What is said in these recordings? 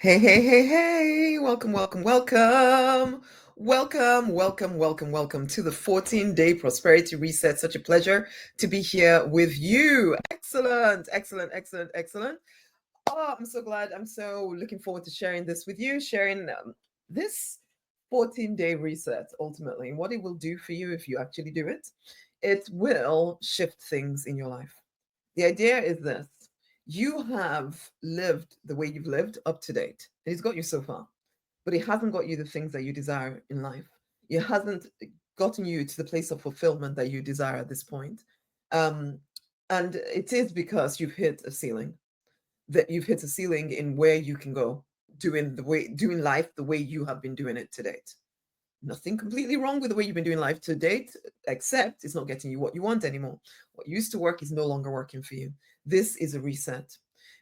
Hey, hey, hey, hey. Welcome, welcome, welcome. Welcome to the 14-day prosperity reset. Such a pleasure to be here with you. Excellent, excellent, excellent, excellent. Oh, I'm so glad. I'm so looking forward to sharing this with you, sharing this 14-day reset. Ultimately, what it will do for you if you actually do it, it will shift things in your life. The idea is this: you have lived the way you've lived up to date, and it's got you so far, but it hasn't got you the things that you desire in life. It hasn't gotten you to the place of fulfillment that you desire at this point. Um, and it is because you've hit a ceiling, that you've hit a ceiling in where you can go doing life the way you have been doing it to date. Nothing completely wrong with the way you've been doing life to date, except it's not getting you what you want anymore. What used to work is no longer working for you. This is a reset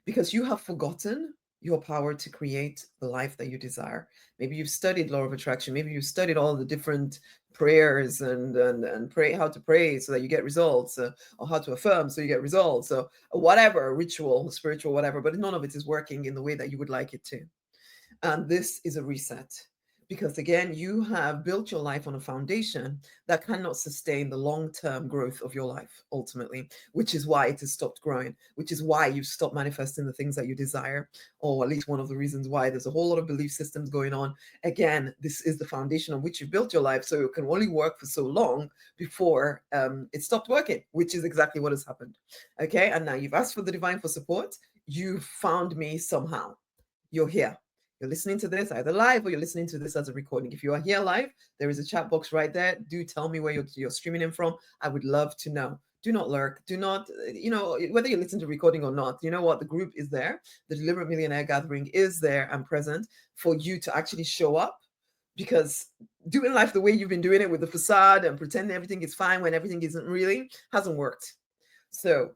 because you have forgotten your power to create the life that you desire. Maybe you've studied law of attraction. Maybe you've studied all the different prayers and pray how to pray so that you get results, or how to affirm so you get results, or whatever ritual, spiritual, whatever. But none of it is working in the way that you would like it to. And this is a reset because, again, you have built your life on a foundation that cannot sustain the long term growth of your life, ultimately, which is why it has stopped growing, which is why you've stopped manifesting the things that you desire, or at least one of the reasons why. There's a whole lot of belief systems going on. Again, this is the foundation on which you built your life. So it can only work for so long before it stopped working, which is exactly what has happened. Okay. And now you've asked for the divine for support. You found me somehow. You're here. You're listening to this either live or you're listening to this as a recording. If you are here live, there is a chat box right there. Do tell me where you're streaming in from. I would love to know. Do not lurk. Do not, whether you listen to recording or not, you know what? The group is there. The Deliberate Millionaire Gathering is there and present for you to actually show up, because doing life the way you've been doing it with the facade and pretending everything is fine when everything isn't really hasn't worked. So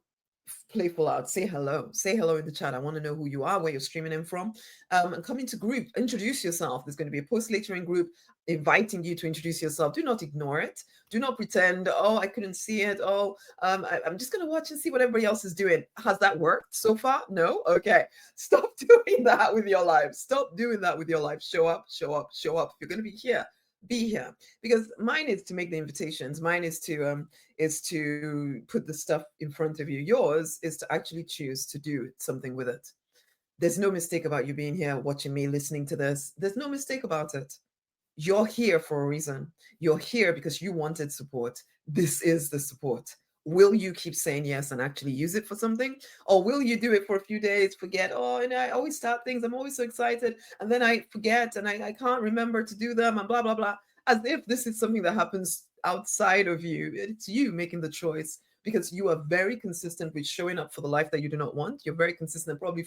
playful out, say hello in the chat. I want to know who you are, where you're streaming in from, and come into group, introduce yourself. There's going to be a post later in group inviting you to introduce yourself. Do not ignore it. Do not pretend, oh, I couldn't see it. Oh, I'm just going to watch and see what everybody else is doing. Has that worked so far? No. Okay, stop doing that with your life. Stop doing that with your life. Show up, show up, show up. If you're going to be here, because mine is to make the invitations. Mine is to put the stuff in front of you. Yours is to actually choose to do something with it. There's no mistake about you being here, watching me, listening to this. There's no mistake about it. You're here for a reason. You're here because you wanted support. This is the support. Will you keep saying yes and actually use it for something? Or will you do it for a few days, forget, oh, and I always start things, I'm always so excited, and then I forget and I can't remember to do them and blah, blah, blah. As if this is something that happens outside of you. It's you making the choice, because you are very consistent with showing up for the life that you do not want. You're very consistent probably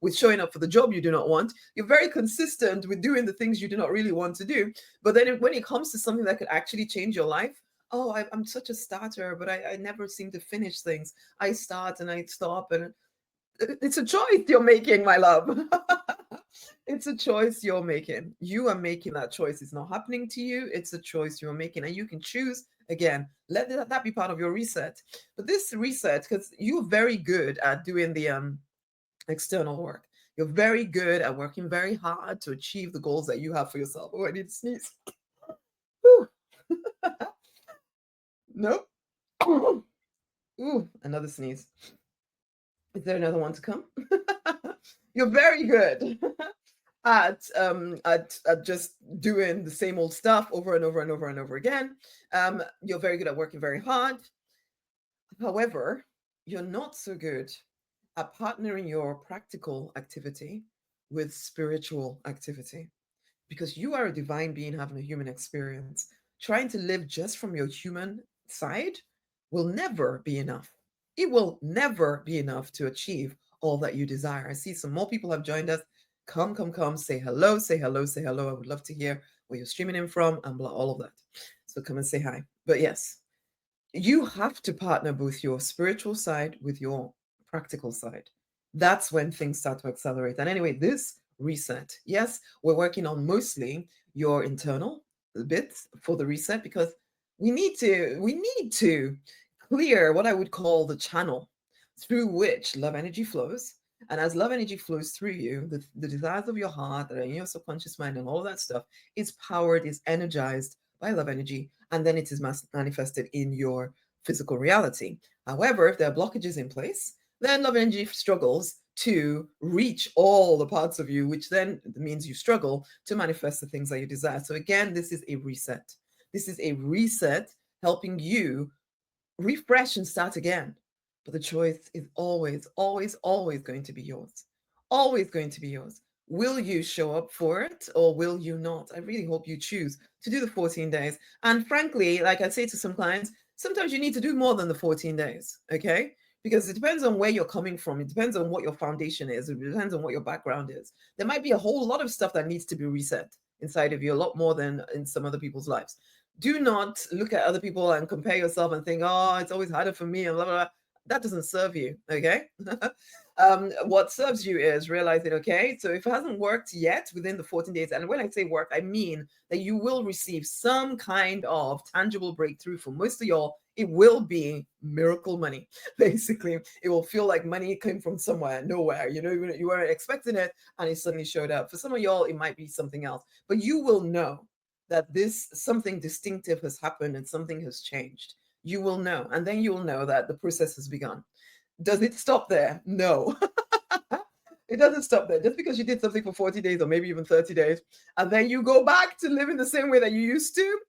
with showing up for the job you do not want. You're very consistent with doing the things you do not really want to do. But then when it comes to something that could actually change your life, oh, I'm such a starter, but I never seem to finish things. I start and I stop, and it's a choice you're making, my love. It's a choice you're making. You are making that choice. It's not happening to you. It's a choice you're making, and you can choose. Again, let that be part of your reset. But this reset, because you're very good at doing the external work. You're very good at working very hard to achieve the goals that you have for yourself. Oh, I need to sneeze. Whew. Nope. Ooh, another sneeze. Is there another one to come? You're very good at just doing the same old stuff over and over and over and over again. You're very good at working very hard. However, you're not so good at partnering your practical activity with spiritual activity, because you are a divine being having a human experience. Trying to live just from your human side will never be enough. It will never be enough to achieve all that you desire. I see some more people have joined us. Come, come, come, say hello, say hello, say hello. I would love to hear where you're streaming in from and blah, all of that. So come and say hi. But yes, you have to partner both your spiritual side with your practical side. That's when things start to accelerate. And anyway, this reset, yes, we're working on mostly your internal bits for the reset, because we need to clear what I would call the channel through which love energy flows, And as love energy flows through you, the desires of your heart that are in your subconscious mind and all that stuff is powered, is energized by love energy, and then it is manifested in your physical reality. However, if there are blockages in place, then love energy struggles to reach all the parts of you, which then means you struggle to manifest the things that you desire. So, again, this is a reset. This is a reset helping you refresh and start again. But the choice is always, always, always going to be yours. Always going to be yours. Will you show up for it or will you not? I really hope you choose to do the 14 days. And frankly, like I say to some clients, sometimes you need to do more than the 14 days, okay? Because it depends on where you're coming from. It depends on what your foundation is. It depends on what your background is. There might be a whole lot of stuff that needs to be reset inside of you, a lot more than in some other people's lives. Do not look at other people and compare yourself and think, oh, it's always harder for me and blah, blah, blah. That doesn't serve you, okay? What serves you is realizing, okay, so if it hasn't worked yet within the 14 days, and when I say work, I mean that you will receive some kind of tangible breakthrough. For most of y'all, it will be miracle money. Basically, it will feel like money came from somewhere, nowhere. You know, you weren't expecting it and it suddenly showed up. For some of y'all, it might be something else, but you will know that this something distinctive has happened and something has changed. You will know, and then you will know that the process has begun. Does it stop there? No. It doesn't stop there. Just because you did something for 40 days or maybe even 30 days, and then you go back to living the same way that you used to,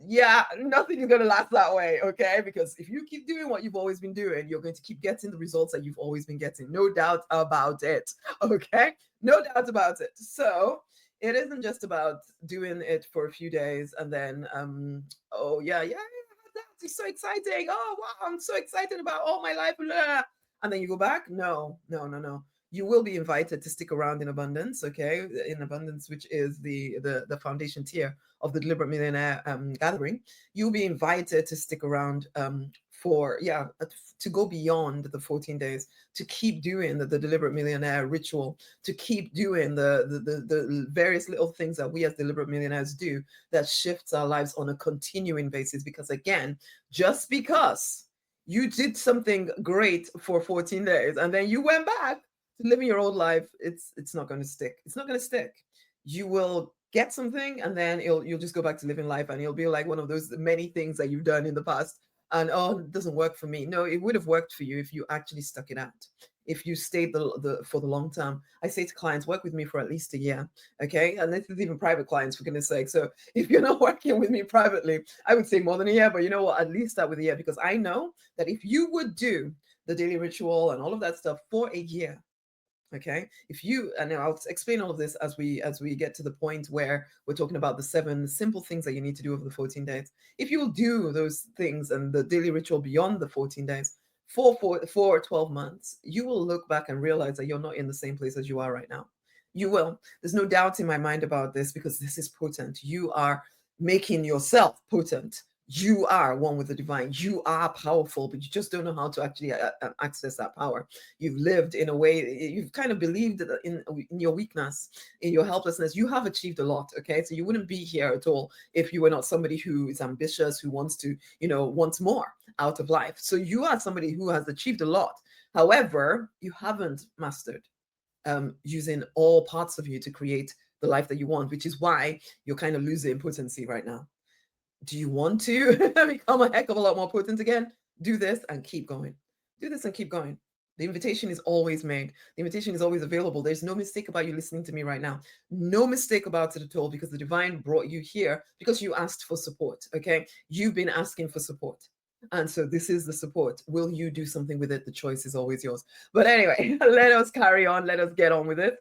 yeah, nothing is going to last that way, okay? Because if you keep doing what you've always been doing, you're going to keep getting the results that you've always been getting. No doubt about it, okay? No doubt about it. So it isn't just about doing it for a few days and then, oh, yeah, that's so exciting. Oh, wow, I'm so excited about all my life. Blah. And then you go back. No. You will be invited to stick around in abundance, okay? In abundance, which is the foundation tier of the Deliberate Millionaire gathering. You'll be invited to stick around to go beyond the 14 days, to keep doing the Deliberate Millionaire ritual, to keep doing the various little things that we as Deliberate Millionaires do that shifts our lives on a continuing basis. Because again, just because you did something great for 14 days and then you went back living your old life, it's not going to stick. It's not going to stick. You will get something and then you'll just go back to living life and you'll be like one of those many things that you've done in the past and oh, it doesn't work for me. No, it would have worked for you if you actually stuck it out, if you stayed for the long term. I say to clients, work with me for at least a year, okay? And this is even private clients, for goodness sake. So if you're not working with me privately, I would say more than a year, but you know what, at least start with a year, because I know that if you would do the daily ritual and all of that stuff for a year, okay, if you, and I'll explain all of this as we get to the point where we're talking about the 7 simple things that you need to do over the 14 days. If you will do those things and the daily ritual beyond the 14 days for 12 months, you will look back and realize that you're not in the same place as you are right now. You will. There's no doubt in my mind about this, because this is potent. You are making yourself potent. You are one with the divine. You are powerful, but you just don't know how to actually access that power. You've lived in a way, you've kind of believed in your weakness, in your helplessness. You have achieved a lot, okay? So you wouldn't be here at all if you were not somebody who is ambitious, who wants to, wants more out of life. So you are somebody who has achieved a lot. However, you haven't mastered using all parts of you to create the life that you want, which is why you're kind of losing potency right now. Do you want to become a heck of a lot more potent again? Do this and keep going. Do this and keep going. The invitation is always made. The invitation is always available. There's no mistake about you listening to me right now. No mistake about it at all, because the divine brought you here because you asked for support, okay? You've been asking for support. And so this is the support. Will you do something with it? The choice is always yours. But anyway, let us carry on. Let us get on with it.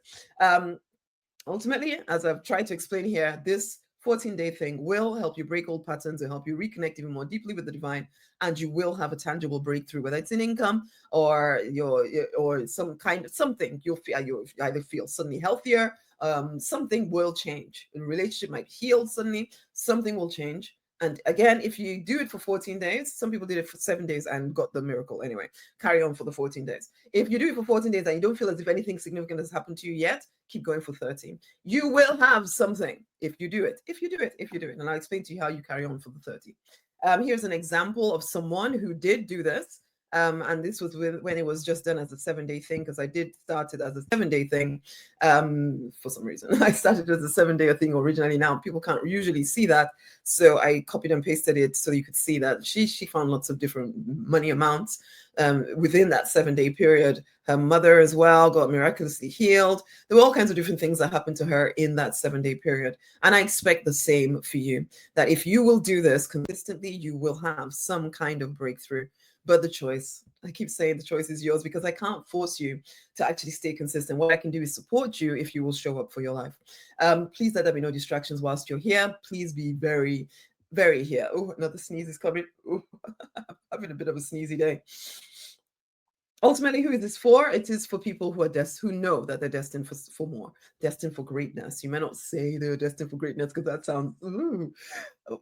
Ultimately, as I've tried to explain here, this 14-day thing will help you break old patterns and help you reconnect even more deeply with the divine, and you will have a tangible breakthrough, whether it's in income or or some kind of something. You'll either feel suddenly healthier, something will change. The relationship might heal suddenly, something will change. And again, if you do it for 14 days, some people did it for 7 days and got the miracle. Anyway, carry on for the 14 days. If you do it for 14 days and you don't feel as if anything significant has happened to you yet, keep going for 13. You will have something if you do it. And I'll explain to you how you carry on for the 30. Here's an example of someone who did do this. And this was when it was just done as a 7-day thing, because I did start it as a 7-day thing. For some reason, I started as a 7-day thing originally. Now people can't usually see that, so I copied and pasted it so you could see that she found lots of different money amounts within that 7-day period. Her mother as well got miraculously healed. There were all kinds of different things that happened to her in that 7-day period. And I expect the same for you, that if you will do this consistently, you will have some kind of breakthrough. But the choice, I keep saying the choice is yours, because I can't force you to actually stay consistent. What I can do is support you if you will show up for your life. Please let there be no distractions whilst you're here. Please be very, very here. Oh, another sneeze is coming. Oh, I'm having a bit of a sneezy day. Ultimately, who is this for? It is for people who are who know that they're destined for more, destined for greatness. You may not say they're destined for greatness because that sounds. Ooh.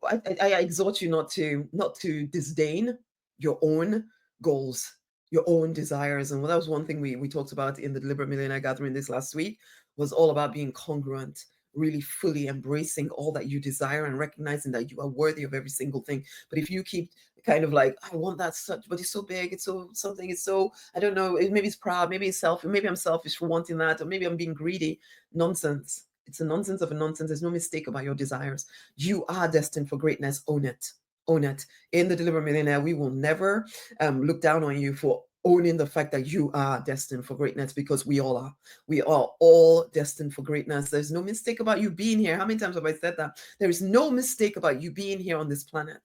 I exhort you not to disdain your own goals, your own desires. And that was one thing we talked about in the Deliberate Millionaire Gathering this last week, was all about being congruent, really fully embracing all that you desire and recognizing that you are worthy of every single thing. But if you keep kind of like, I want that such, but it's so big, it's so something, it's so, I don't know, maybe it's proud, maybe it's selfish, maybe I'm selfish for wanting that, or maybe I'm being greedy. Nonsense. It's a nonsense of a nonsense. There's no mistake about your desires. You are destined for greatness. Own it. Own it. In the Deliberate Millionaire, we will never look down on you for owning the fact that you are destined for greatness, because we all are. We are all destined for greatness. There's no mistake about you being here. How many times have I said that? There is no mistake about you being here on this planet.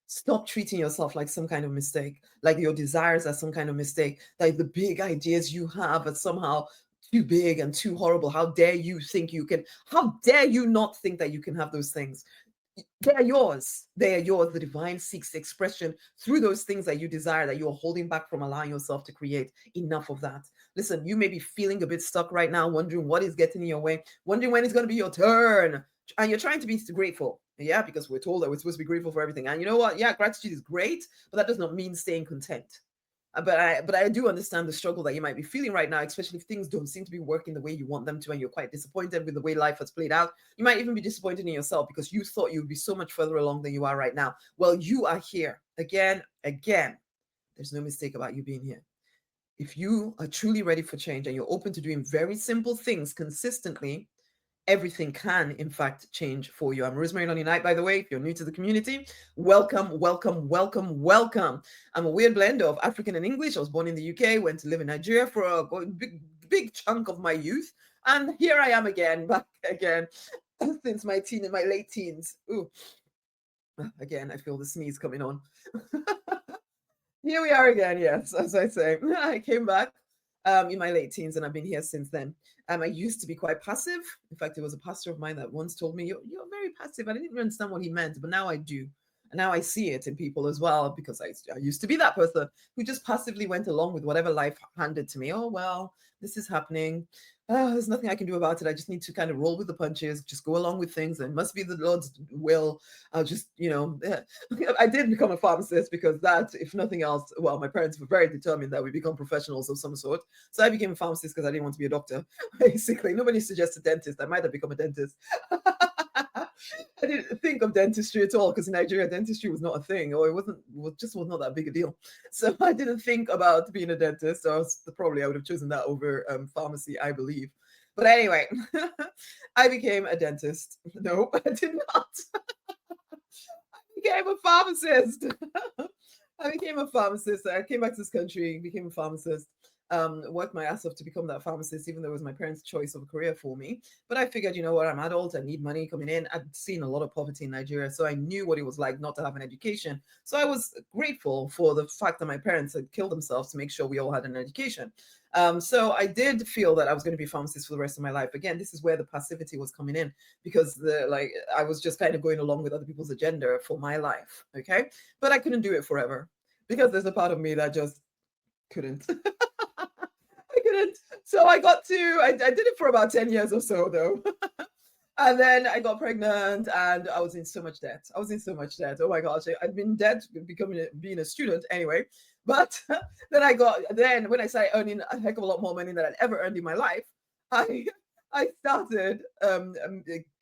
Stop treating yourself like some kind of mistake, like your desires are some kind of mistake, like the big ideas you have are somehow too big and too horrible. How dare you think you can? How dare you not think that you can have those things? They are yours. They are yours. The divine seeks expression through those things that you desire, that you're holding back from allowing yourself to create. Enough of that. Listen, you may be feeling a bit stuck right now, wondering what is getting in your way, wondering when it's going to be your turn. And you're trying to be grateful. Yeah, because we're told that we're supposed to be grateful for everything. And you know what? Yeah, gratitude is great, but that does not mean staying content. But I do understand the struggle that you might be feeling right now, especially if things don't seem to be working the way you want them to, and you're quite disappointed with the way life has played out. You might even be disappointed in yourself because you thought you would be so much further along than you are right now. Well, you are here again. There's no mistake about you being here. If you are truly ready for change and you're open to doing very simple things consistently, everything can, in fact, change for you. I'm Rosemary Lonnie Knight, by the way. If you're new to the community, welcome, welcome, welcome, welcome. I'm a weird blend of African and English. I was born in the UK, went to live in Nigeria for a big chunk of my youth. And here I am again, back again, since my late teens. Ooh, again, I feel the sneeze coming on. Here we are again, yes, as I say. I came back in my late teens, and I've been here since then. I used to be quite passive. In fact, there was a pastor of mine that once told me, you're very passive. I didn't even understand what he meant, but now I do. And now I see it in people as well, because I used to be that person who just passively went along with whatever life handed to me. Oh, well, this is happening. There's nothing I can do about it. I just need to kind of roll with the punches, just go along with things. It must be the Lord's will. I'll just, I did become a pharmacist because that, if nothing else, well, my parents were very determined that we become professionals of some sort. So I became a pharmacist because I didn't want to be a doctor. Basically, nobody suggested dentist. I might have become a dentist. I didn't think of dentistry at all because in Nigeria, dentistry was not a thing, or it was not that big a deal. So I didn't think about being a dentist. So probably I would have chosen that over pharmacy, I believe. But anyway, I became a dentist. No, I did not. I became a pharmacist. I became a pharmacist. I came back to this country, became a pharmacist. Worked my ass off to become that pharmacist, even though it was my parents' choice of a career for me. But I figured, you know what, I'm adult, I need money coming in. I'd seen a lot of poverty in Nigeria, so I knew what it was like not to have an education. So I was grateful for the fact that my parents had killed themselves to make sure we all had an education. So I did feel that I was going to be a pharmacist for the rest of my life. Again, this is where the passivity was coming in, because I was just kind of going along with other people's agenda for my life. Okay, but I couldn't do it forever because there's a part of me that just couldn't. I couldn't. So I did it for about 10 years or so, though. And then I got pregnant and I was in so much debt. Oh my gosh. I'd been in debt being a student anyway. But then when I started earning a heck of a lot more money than I'd ever earned in my life, I started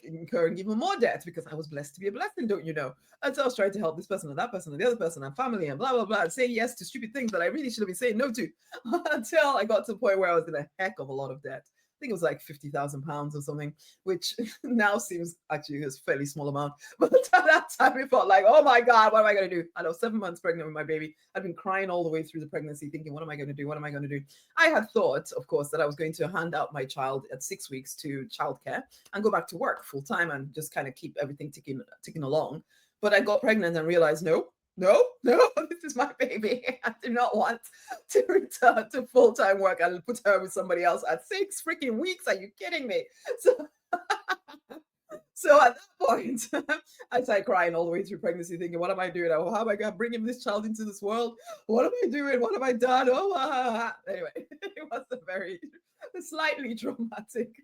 incurring even more debt because I was blessed to be a blessing, don't you know? And so I was trying to help this person and that person and the other person and family and blah, blah, blah, and say yes to stupid things that I really should have been saying no to until I got to the point where I was in a heck of a lot of debt. I think it was like £50,000 or something, which now seems actually a fairly small amount. But at that time, it felt like, oh my God, what am I going to do? I was 7 months pregnant with my baby. I'd been crying all the way through the pregnancy, thinking, what am I going to do? What am I going to do? I had thought, of course, that I was going to hand out my child at 6 weeks to childcare and go back to work full time and just kind of keep everything ticking along. But I got pregnant and realized, no, this is my baby. I do not want to return to full-time work and put her with somebody else at 6 freaking weeks. Are you kidding me? So at that point, I started crying all the way through pregnancy, thinking, what am I doing? How am I going to bring him this child into this world? What am I doing? What have I done? Anyway, it was slightly traumatic.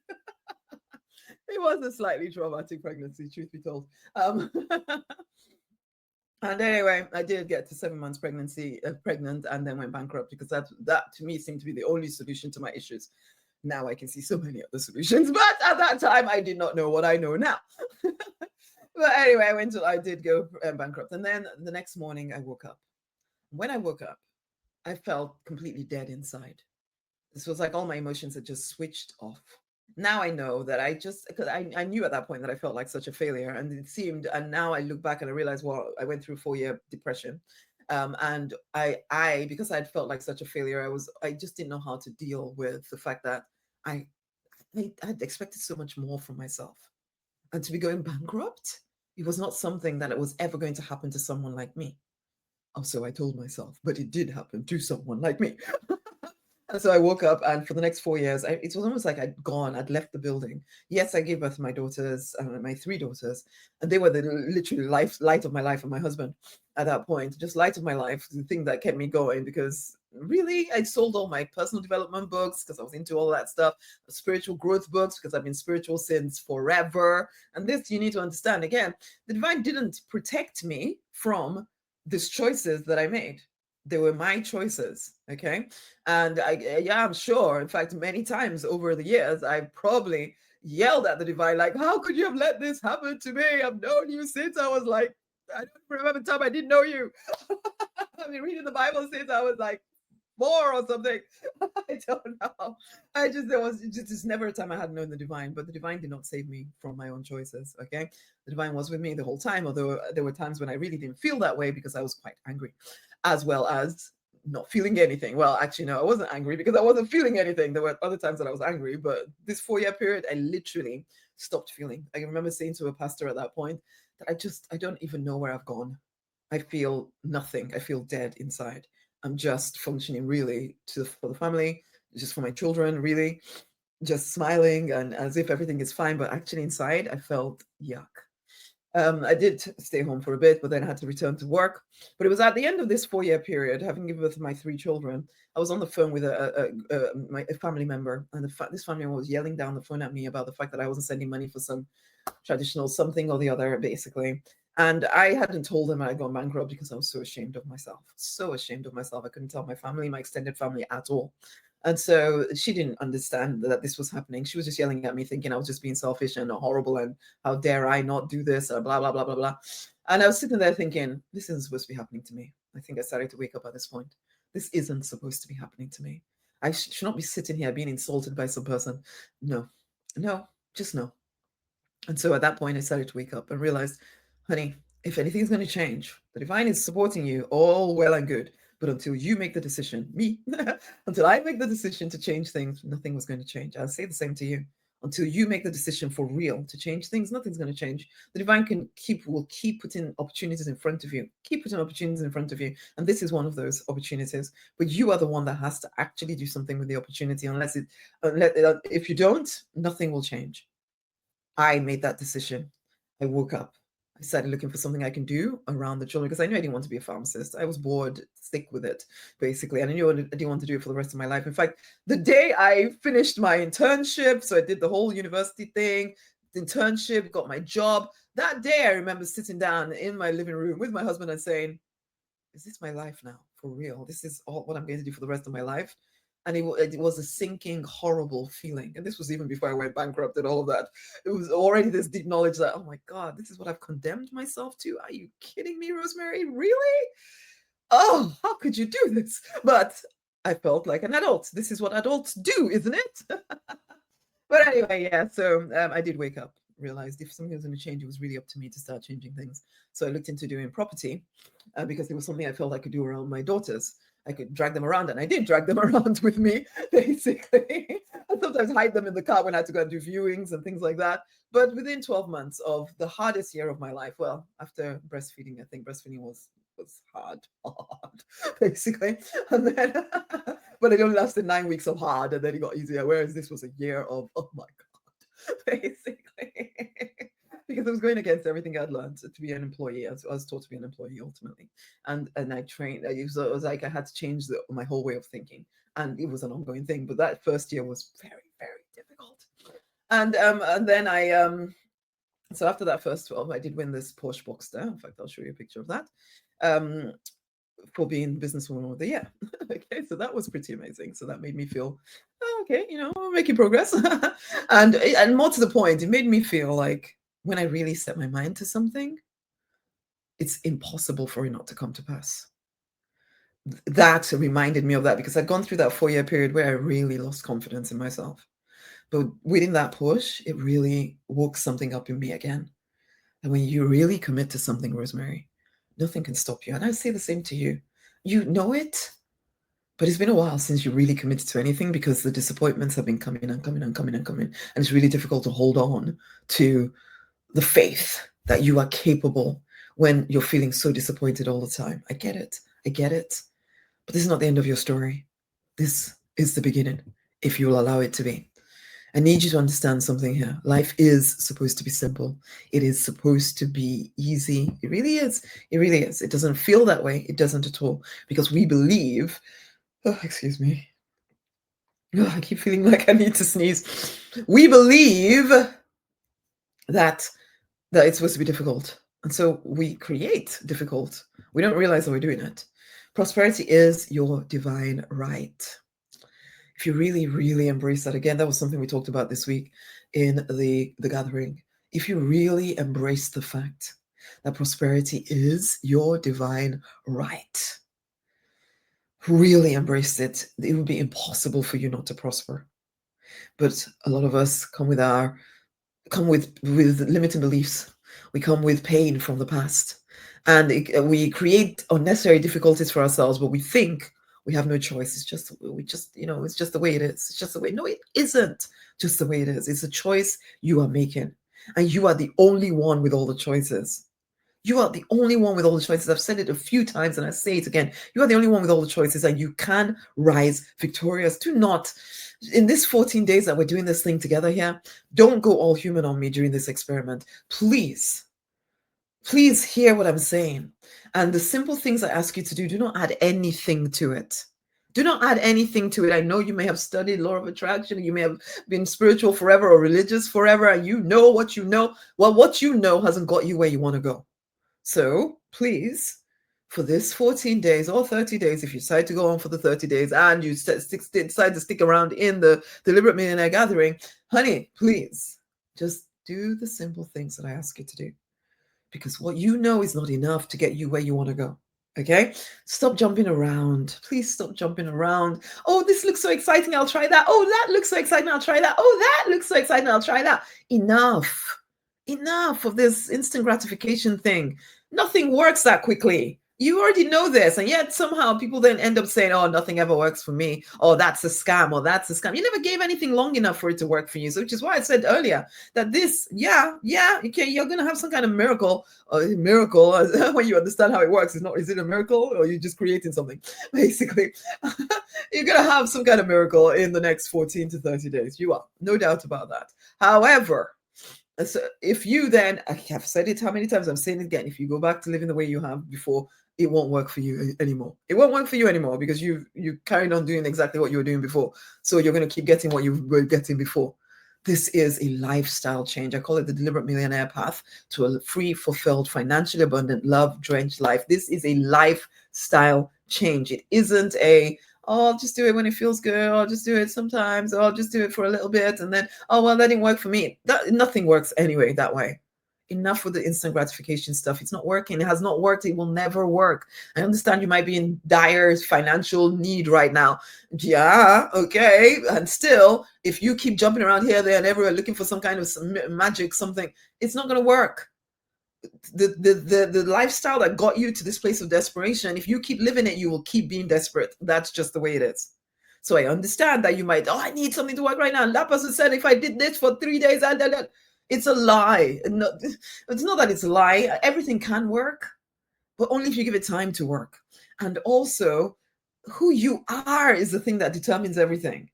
It was a slightly traumatic pregnancy, truth be told. And anyway, I did get to 7 months pregnant, and then went bankrupt because that to me seemed to be the only solution to my issues. Now I can see so many other solutions, but at that time I did not know what I know now. But anyway, I did go bankrupt, and then the next morning I woke up. When I woke up, I felt completely dead inside. This was like all my emotions had just switched off. Now I know that because I knew at that point that I felt like such a failure, and it seemed, and now I look back and I realize, well, I went through a 4-year depression. And I because I'd felt like such a failure, I just didn't know how to deal with the fact that I'd expected so much more from myself, and to be going bankrupt, it was not something that it was ever going to happen to someone like me. Also, I told myself, but it did happen to someone like me. And so I woke up, and for the next 4 years, it was almost like I'd left the building. Yes, I gave birth to my daughters, my 3 daughters, and they were the literally light of my life, and my husband at that point, just light of my life, the thing that kept me going, because really, I sold all my personal development books because I was into all that stuff, spiritual growth books because I've been spiritual since forever. And this, you need to understand, again, the divine didn't protect me from these choices that I made. They were my choices, okay? And I'm sure, in fact, many times over the years, I probably yelled at the divine, like, how could you have let this happen to me? I've known you since I was like, I don't remember the time I didn't know you. I've been reading the Bible since I was like 4 or something. I don't know. There was just never a time I hadn't known the divine, but the divine did not save me from my own choices, okay? The divine was with me the whole time, although there were times when I really didn't feel that way because I was quite angry, as well as not feeling anything. Well, actually, no, I wasn't angry because I wasn't feeling anything. There were other times that I was angry, but this 4-year period, I literally stopped feeling. I remember saying to a pastor at that point that I don't even know where I've gone. I feel nothing. I feel dead inside. I'm just functioning really for the family, just for my children, really, just smiling and as if everything is fine. But actually inside, I felt yuck. I did stay home for a bit, but then I had to return to work. But it was at the end of this 4-year period, having given birth to my 3 children, I was on the phone with a family member, and this family member was yelling down the phone at me about the fact that I wasn't sending money for some traditional something or the other, basically. And I hadn't told them I'd gone bankrupt because I was so ashamed of myself. So ashamed of myself. I couldn't tell my family, my extended family at all. And so she didn't understand that this was happening. She was just yelling at me, thinking I was just being selfish and horrible, and how dare I not do this, blah, blah, blah, blah, blah. And I was sitting there thinking, this isn't supposed to be happening to me. I think I started to wake up at this point. This isn't supposed to be happening to me. I should not be sitting here being insulted by some person. No, just no. And so at that point, I started to wake up and realized, honey, if anything's going to change, the divine is supporting you, all well and good. But until you make the decision, until I make the decision to change things, nothing was going to change. I'll say the same to you. Until you make the decision for real to change things, nothing's going to change. The divine will keep putting opportunities in front of you, and this is one of those opportunities. But you are the one that has to actually do something with the opportunity. If you don't, nothing will change. I made that decision. I woke up. I started looking for something I can do around the children because I knew I didn't want to be a pharmacist. I was bored, sick with it, basically. And I knew I didn't want to do it for the rest of my life. In fact, the day I finished my internship, so I did the whole university thing, the internship, got my job. That day, I remember sitting down in my living room with my husband and saying, is this my life now? For real? This is all what I'm going to do for the rest of my life? And it was a sinking, horrible feeling. And this was even before I went bankrupt and all of that. It was already this deep knowledge that, oh my God, this is what I've condemned myself to. Are you kidding me, Rosemary? Really? Oh, how could you do this? But I felt like an adult. This is what adults do, isn't it? But anyway, yeah. So I did wake up, realized if something was going to change, it was really up to me to start changing things. So I looked into doing property because it was something I felt I could do around my daughters. I could drag them around, and I did drag them around with me, basically. I sometimes hide them in the car when I had to go and do viewings and things like that. But within 12 months of the hardest year of my life, well, after breastfeeding, I think breastfeeding was hard, basically. And then, but it only lasted 9 weeks of hard, and then it got easier. Whereas this was a year of, oh my God, basically. Because I was going against everything I'd learned to be an employee. I was taught to be an employee ultimately, and I trained. It was like I had to change my whole way of thinking, and it was an ongoing thing. But that first year was very, very difficult. And then so after that first 12, I did win this Porsche Boxster. In fact, I'll show you a picture of that. For being businesswoman of the year. Okay, so that was pretty amazing. So that made me feel, oh, okay, we're making progress. and more to the point, it made me feel like when I really set my mind to something, it's impossible for it not to come to pass. That reminded me of that because I'd gone through that 4-year period where I really lost confidence in myself. But within that push, it really woke something up in me again. And when you really commit to something, Rosemary, nothing can stop you. And I say the same to you. You know it, but it's been a while since you really committed to anything because the disappointments have been coming and coming and coming and coming. And it's really difficult to hold on to the faith that you are capable when you're feeling so disappointed all the time. I get it. I get it. But this is not the end of your story. This is the beginning, if you will allow it to be. I need you to understand something here. Life is supposed to be simple. It is supposed to be easy. It really is. It really is. It doesn't feel that way. It doesn't at all. Because we believe, excuse me. I keep feeling like I need to sneeze. We believe that it's supposed to be difficult. And so we create difficult. We don't realize that we're doing it. Prosperity is your divine right. If you really, really embrace that, again, that was something we talked about this week in the gathering. If you really embrace the fact that prosperity is your divine right, really embrace it, it would be impossible for you not to prosper. But a lot of us come with limiting beliefs. We come with pain from the past, and we create unnecessary difficulties for ourselves. But we think we have no choice. It's just it's just the way it is. It's just the way. No, it isn't just the way it is. It's a choice you are making, and you are the only one with all the choices. You are the only one with all the choices. I've said it a few times and I say it again. You are the only one with all the choices, and you can rise victorious. Do not, in this 14 days that we're doing this thing together here, don't go all human on me during this experiment. Please hear what I'm saying. And the simple things I ask you to do not add anything to it. Do not add anything to it. I know you may have studied law of attraction. You may have been spiritual forever or religious forever. And you know what you know. Well, what you know hasn't got you where you want to go. So please, for this 14 days or 30 days, if you decide to go on for the 30 days and you decide to stick around in the Deliberate Millionaire Gathering, honey, please just do the simple things that I ask you to do. Because what you know is not enough to get you where you want to go. Okay? Stop jumping around. Please stop jumping around. Oh, this looks so exciting. I'll try that. Oh, that looks so exciting. I'll try that. Oh, that looks so exciting. I'll try that. Enough of this instant gratification thing. Nothing works that quickly. You already know this, and yet somehow people then end up saying, oh, nothing ever works for me. Oh, that's a scam, or that's a scam. You never gave anything long enough for it to work for you. So, which is why I said earlier that this, okay, you're going to have some kind of miracle when you understand how it works. Is it a miracle, or are you just creating something? Basically, you're going to have some kind of miracle in the next 14 to 30 days. You are, no doubt about that. However, so if you then, I have said it how many times, I'm saying it again, if you go back to living the way you have before, it won't work for you anymore. It won't work for you anymore because you carried on doing exactly what you were doing before. So you're going to keep getting what you were getting before. This is a lifestyle change. I call it the Deliberate Millionaire Path to a free, fulfilled, financially abundant, love-drenched life. This is a lifestyle change. It isn't a oh, I'll just do it when it feels good, or I'll just do it sometimes, or I'll just do it for a little bit, and then, oh well, that didn't work for me. Nothing works anyway that way. Enough with the instant gratification stuff. It's not working. It has not worked. It will never work. I understand you might be in dire financial need right now. Yeah, okay. And still, if you keep jumping around here, there, and everywhere looking for some kind of magic, something, it's not going to work. The lifestyle that got you to this place of desperation, if you keep living it, you will keep being desperate. That's just the way it is. So I understand that you might, oh, I need something to work right now. And that person said, if I did this for 3 days, it's a lie. No, it's not that it's a lie. Everything can work, but only if you give it time to work. And also, who you are is the thing that determines everything.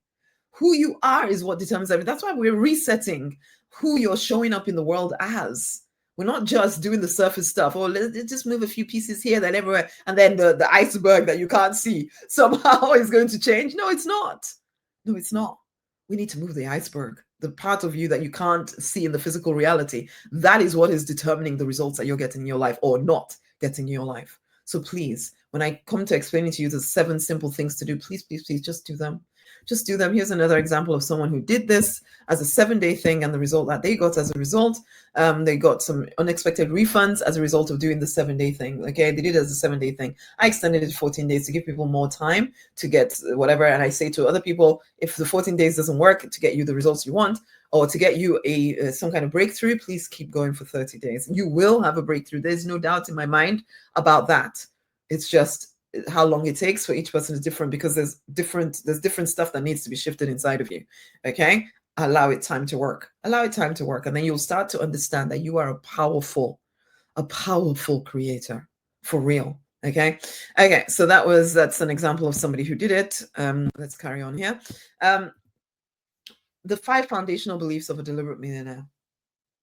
Who you are is what determines everything. That's why we're resetting who you're showing up in the world as. We're not just doing the surface stuff. Oh, let's just move a few pieces here, then everywhere, and then the iceberg that you can't see somehow is going to change. No, it's not. No, it's not. We need to move the iceberg, the part of you that you can't see in the physical reality. That is what is determining the results that you're getting in your life or not getting in your life. So please, when I come to explaining to you the 7 simple things to do, please, please, please just do them. Just do them. Here's another example of someone who did this as a 7-day thing, and the result that they got as a result, they got some unexpected refunds as a result of doing the 7-day thing. Okay, they did it as a 7-day thing. I extended it to 14 days to give people more time to get whatever. And I say to other people, if the 14 days doesn't work to get you the results you want, or to get you some kind of breakthrough, please keep going for 30 days. You will have a breakthrough. There's no doubt in my mind about that. It's just how long it takes for each person is different, because there's different stuff that needs to be shifted inside of you. Okay, allow it time to work. Allow it time to work, and then you'll start to understand that you are a powerful creator for real. Okay, so that's an example of somebody who did it. Let's carry on here. The 5 foundational beliefs of a deliberate millionaire.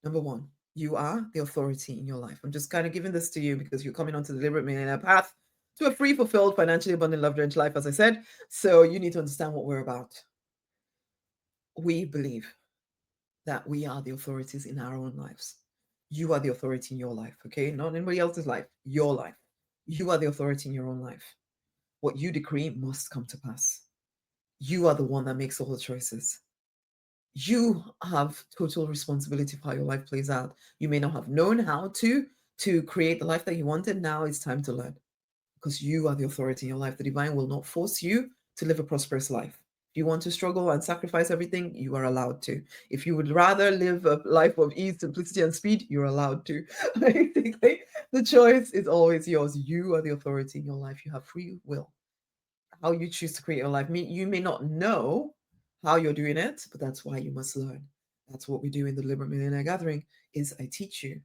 Number 1, you are the authority in your life. I'm just kind of giving this to you because you're coming onto the deliberate millionaire path to a free, fulfilled, financially abundant, love-drenched life, as I said. So you need to understand what we're about. We believe that we are the authorities in our own lives. You are the authority in your life, okay? Not anybody else's life, your life. You are the authority in your own life. What you decree must come to pass. You are the one that makes all the choices. You have total responsibility for how your life plays out. You may not have known how to create the life that you wanted. Now it's time to learn, because you are the authority in your life. The divine will not force you to live a prosperous life. If you want to struggle and sacrifice everything, you are allowed to. If you would rather live a life of ease, simplicity, and speed, you're allowed to. Basically, the choice is always yours. You are the authority in your life. You have free will. How you choose to create your life. You may not know how you're doing it, but that's why you must learn. That's what we do in the Deliberate Millionaire Gathering, is I teach you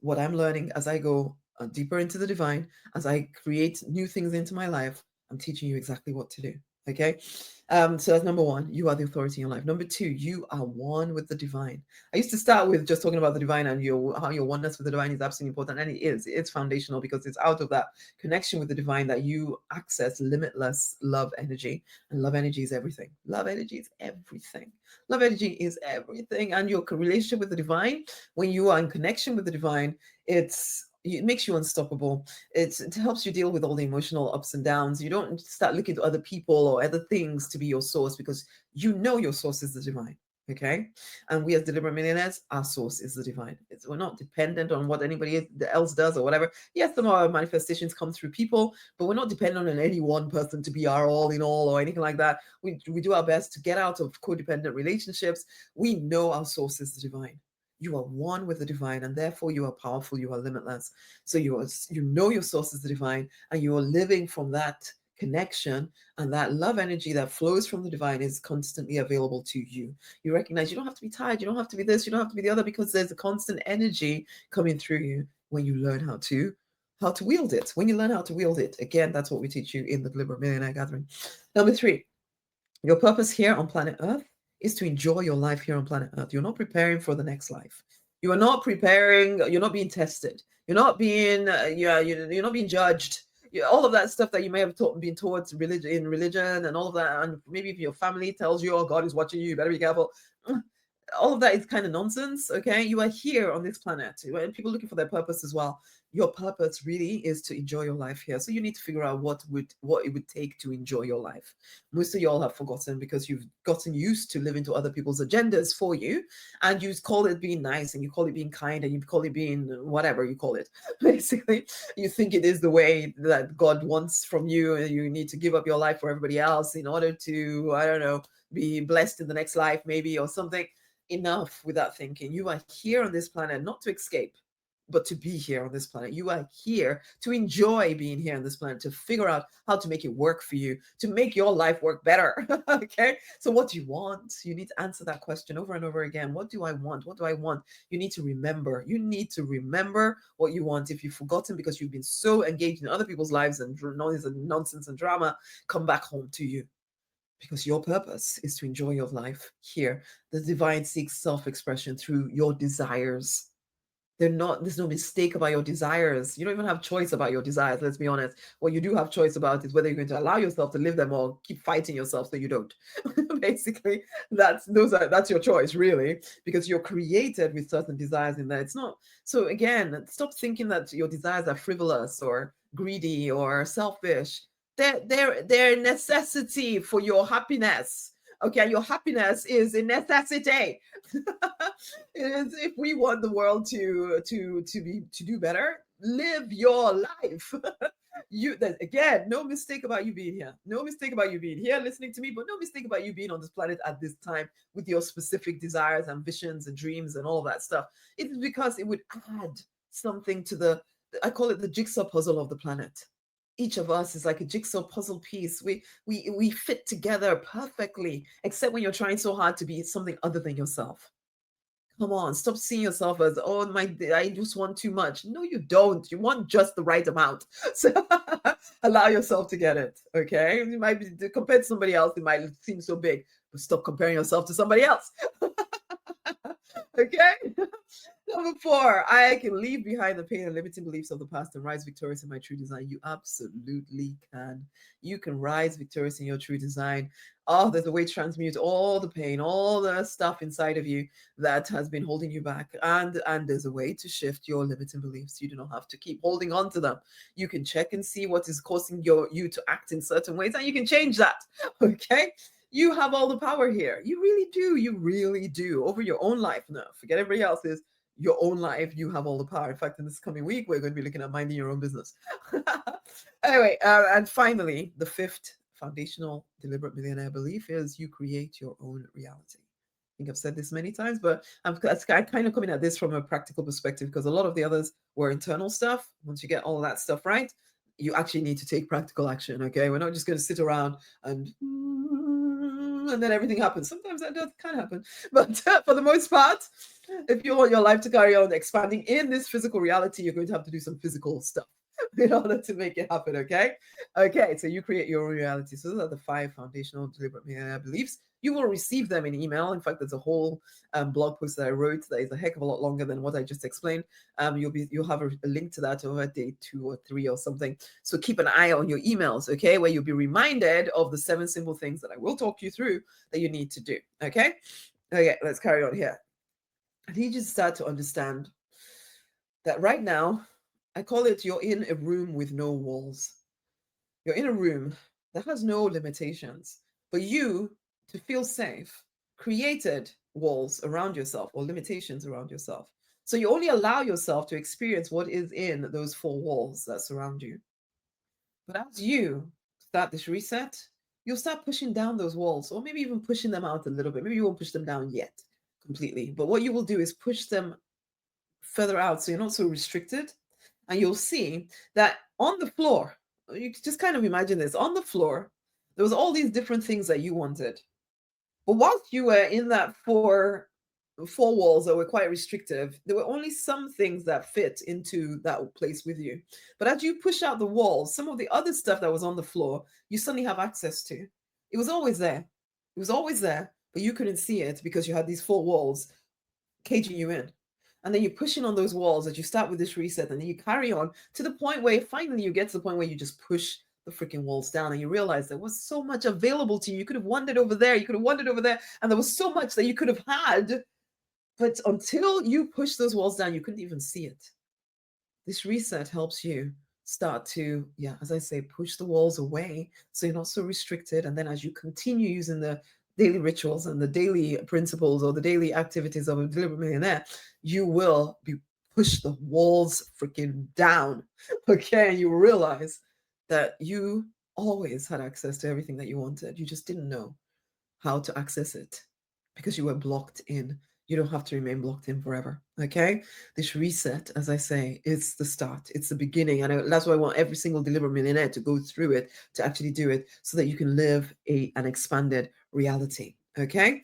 what I'm learning as I go deeper into the divine, as I create new things into my life. I'm teaching you exactly what to do. Okay, so that's number 1. You are the authority in your life. Number 2, you are one with the divine. I used to start with just talking about the divine and how your oneness with the divine is absolutely important, and it's foundational, because it's out of that connection with the divine that you access limitless love energy. And love energy is everything. Love energy is everything. Love energy is everything. And your relationship with the divine, when you are in connection with the divine, it makes you unstoppable. It helps you deal with all the emotional ups and downs. You don't start looking to other people or other things to be your source, because you know your source is the divine. Okay, and we as deliberate millionaires, our source is the divine. We're not dependent on what anybody else does or whatever. Yes, some of our manifestations come through people, but we're not dependent on any one person to be our all in all or anything like that. We do our best to get out of codependent relationships. We know our source is the divine. You are one with the divine, and therefore you are powerful. You are limitless. So you know your source is the divine, and you are living from that connection, and that love energy that flows from the divine is constantly available to you. You recognize you don't have to be tired. You don't have to be this. You don't have to be the other, because there's a constant energy coming through you when you learn how to wield it. When you learn how to wield it, again, that's what we teach you in the Deliberate Millionaire Gathering. Number 3, your purpose here on planet Earth is to enjoy your life here on planet Earth. You're not preparing for the next life. You are not preparing. You're not being tested. You're not being. You're not being judged. All of that stuff that you may have been taught in religion, and all of that, and maybe if your family tells you, "Oh, God is watching you, you better be careful." All of that is kind of nonsense. Okay, you are here on this planet. When people looking for their purpose as well, your purpose really is to enjoy your life here. So you need to figure out what it would take to enjoy your life. Most of y'all have forgotten because you've gotten used to living to other people's agendas for you, and you call it being nice, and you call it being kind, and you call it being whatever you call it. Basically, you think it is the way that God wants from you, and you need to give up your life for everybody else in order to, I don't know, be blessed in the next life, maybe, or something. Enough with that thinking. You are here on this planet not to escape, but to be here on this planet. You are here to enjoy being here on this planet, to figure out how to make it work for you, to make your life work better. Okay. So, what do you want? You need to answer that question over and over again. What do I want? What do I want? You need to remember. You need to remember what you want. If you've forgotten because you've been so engaged in other people's lives and noise and nonsense and drama, come back home to you. Because your purpose is to enjoy your life here. The divine seeks self expression through your desires. There's no mistake about your desires. You don't even have choice about your desires, let's be honest. What you do have choice about is whether you're going to allow yourself to live them or keep fighting yourself so you don't. Basically, that's your choice, really, because you're created with certain desires in there. It's not so. Again, stop thinking that your desires are frivolous or greedy or selfish. They're a necessity for your happiness. Okay, your happiness is a necessity. If we want the world to do better, live your life. Again, no mistake about you being here. No mistake about you being here listening to me, but no mistake about you being on this planet at this time with your specific desires, ambitions, and dreams and all of that stuff. It is because it would add something to I call it the jigsaw puzzle of the planet. Each of us is like a jigsaw puzzle piece. We fit together perfectly, except when you're trying so hard to be something other than yourself. Come on, stop seeing yourself as, oh my, I just want too much. No, you don't. You want just the right amount. So allow yourself to get it. Okay. You might be compared to somebody else, it might seem so big, but stop comparing yourself to somebody else. Okay. Number 4, I can leave behind the pain and limiting beliefs of the past and rise victorious in my true design. You absolutely can. You can rise victorious in your true design. Oh, there's a way to transmute all the pain, all the stuff inside of you that has been holding you back. And there's a way to shift your limiting beliefs. You do not have to keep holding on to them. You can check and see what is causing you to act in certain ways, and you can change that. Okay. You have all the power here. You really do. You really do over your own life. No, forget everybody else's. Your own life, you have all the power. In fact, in this coming week, we're going to be looking at minding your own business. Anyway, and finally, the 5th foundational deliberate millionaire belief is you create your own reality. I think I've said this many times, but I'm kind of coming at this from a practical perspective because a lot of the others were internal stuff. Once you get all of that stuff right, you actually need to take practical action. Okay, we're not just going to sit around and then everything happens. Sometimes that does kind of happen, but for the most part, if you want your life to carry on expanding in this physical reality, you're going to have to do some physical stuff in order to make it happen. Okay, so you create your own reality. So those are the 5 foundational deliberate millionaire beliefs. You will receive them in email. In fact, there's a whole blog post that I wrote that is a heck of a lot longer than what I just explained. You'll have a link to that over day 2 or 3 or something. So keep an eye on your emails, okay, where you'll be reminded of the 7 simple things that I will talk you through that you need to do. Okay, let's carry on here. I need you to start to understand that right now, I call it you're in a room with no walls. You're in a room that has no limitations, but you, to feel safe, created walls around yourself or limitations around yourself. So you only allow yourself to experience what is in those 4 walls that surround you. But as you start this reset, you'll start pushing down those walls, or maybe even pushing them out a little bit. Maybe you won't push them down yet completely, but what you will do is push them further out so you're not so restricted. And you'll see that on the floor, you can just kind of imagine this on the floor, there was all these different things that you wanted. But whilst you were in that four walls that were quite restrictive, there were only some things that fit into that place with you. But as you push out the walls, some of the other stuff that was on the floor, you suddenly have access to. It was always there. It was always there, but you couldn't see it because you had these 4 walls caging you in. And then you're pushing on those walls as you start with this reset, and then you carry on to the point where finally you get to the point where you just push the freaking walls down and you realize there was so much available to you. You could have wandered over there, you could have wandered over there, and there was so much that you could have had. But until you push those walls down, you couldn't even see it. This reset helps you start to, yeah, as I say, push the walls away so you're not so restricted. And then as you continue using the daily rituals and the daily principles or the daily activities of a deliberate millionaire, you will be push the walls freaking down. Okay. And you realize that you always had access to everything that you wanted. You just didn't know how to access it because you were blocked in. You don't have to remain blocked in forever. Okay. This reset, as I say, it's the start, it's the beginning. And that's why I want every single deliberate millionaire to go through it, to actually do it so that you can live an expanded reality. Okay.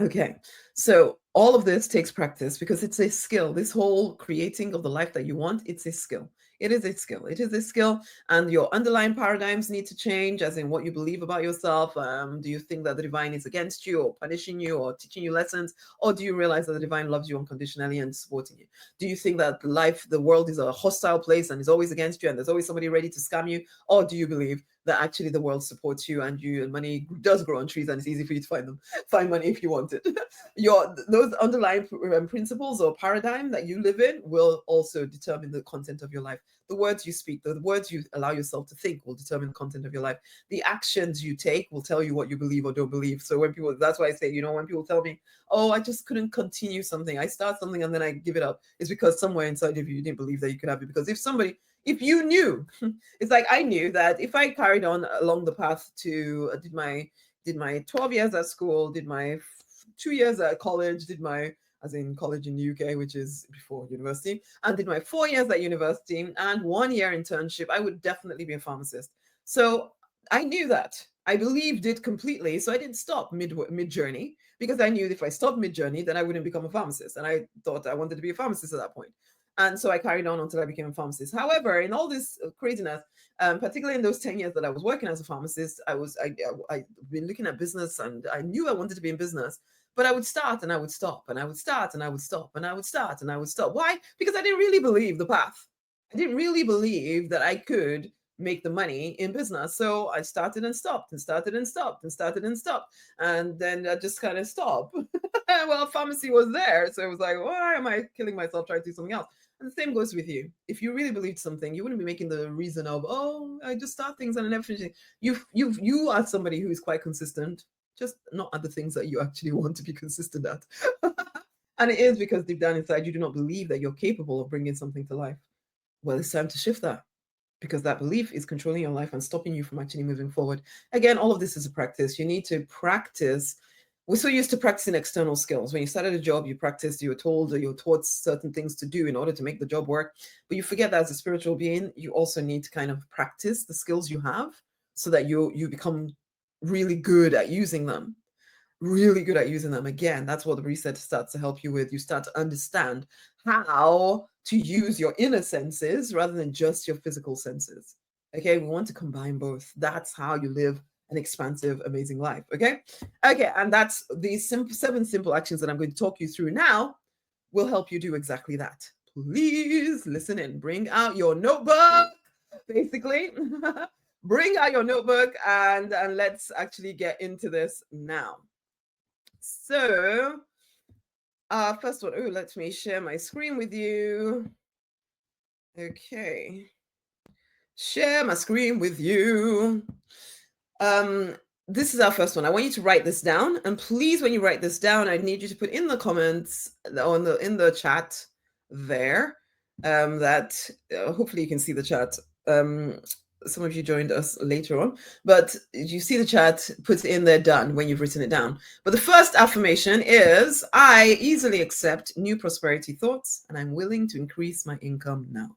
Okay, so all of this takes practice because it's a skill. This whole creating of the life that you want, it's a skill. It is a skill. It is a skill, and your underlying paradigms need to change, as in what you believe about yourself. Do you think that the divine is against you, or punishing you, or teaching you lessons, or do you realize that the divine loves you unconditionally and supporting you? Do you think that the world is a hostile place and is always against you, and there's always somebody ready to scam you, or do you believe that actually the world supports you and money does grow on trees and it's easy for you to find money if you want it? Those underlying principles or paradigm that you live in will also determine the content of your life. The words you speak, the words you allow yourself to think, will determine the content of your life. The actions you take will tell you what you believe or don't believe. So that's why I say, when people tell me, oh, I just couldn't continue something, I start something and then I give it up, it's because somewhere inside of you didn't believe that you could have it. Because if you knew, it's like I knew that if I carried on along the path to did my 12 years at school, did my 2 years at college, did my, as in college in the UK, which is before university, and did my 4 years at university and 1 year internship, I would definitely be a pharmacist. So I knew that. I believed it completely. So I didn't stop mid journey because I knew if I stopped mid journey, then I wouldn't become a pharmacist. And I thought I wanted to be a pharmacist at that point. And so I carried on until I became a pharmacist. However, in all this craziness, particularly in those 10 years that I was working as a pharmacist, I've been looking at business and I knew I wanted to be in business, but I would start and I would stop and I would start and I would stop and I would start and I would stop. Why? Because I didn't really believe the path. I didn't really believe that I could make the money in business. So I started and stopped and started and stopped and started and stopped. And then I just kind of stopped. Well, pharmacy was there. So it was like, why am I killing myself trying to do something else? And the same goes with you. If you really believed something, you wouldn't be making the reason of, oh, I just start things and I never finish it. You are somebody who is quite consistent, just not at the things that you actually want to be consistent at. And it is because deep down inside, you do not believe that you're capable of bringing something to life. Well, it's time to shift that, because that belief is controlling your life and stopping you from actually moving forward. Again, all of this is a practice. You need to practice. We're so used to practicing external skills. When you started a job, you practiced, you were told, or you were taught certain things to do in order to make the job work. But you forget that as a spiritual being, you also need to kind of practice the skills you have so that you become really good at using them. Really good at using them. Again, that's what the reset starts to help you with. You start to understand how to use your inner senses rather than just your physical senses. Okay, we want to combine both. That's how you live an expansive, amazing life. Okay, and that's these 7 simple actions that I'm going to talk you through now will help you do exactly that. Please listen in. Bring out your notebook, basically. Bring out your notebook and let's actually get into this now. So, first one, let me share my screen with you. Okay. Share my screen with you. This is our first one. I want you to write this down, and please, when you write this down, I need you to put in the comments in the chat there. That hopefully you can see the chat. Some of you joined us later on, but you see the chat, put in there done when you've written it down. But the first affirmation is, I easily accept new prosperity thoughts and I'm willing to increase my income now.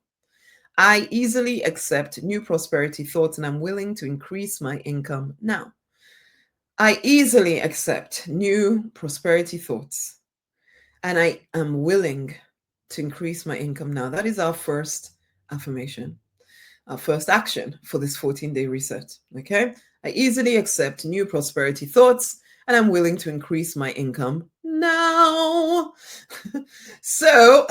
I easily accept new prosperity thoughts and I'm willing to increase my income now. I easily accept new prosperity thoughts and I am willing to increase my income now. That is our first affirmation. Our first action for this 14-day reset. Okay, I easily accept new prosperity thoughts and I'm willing to increase my income now. So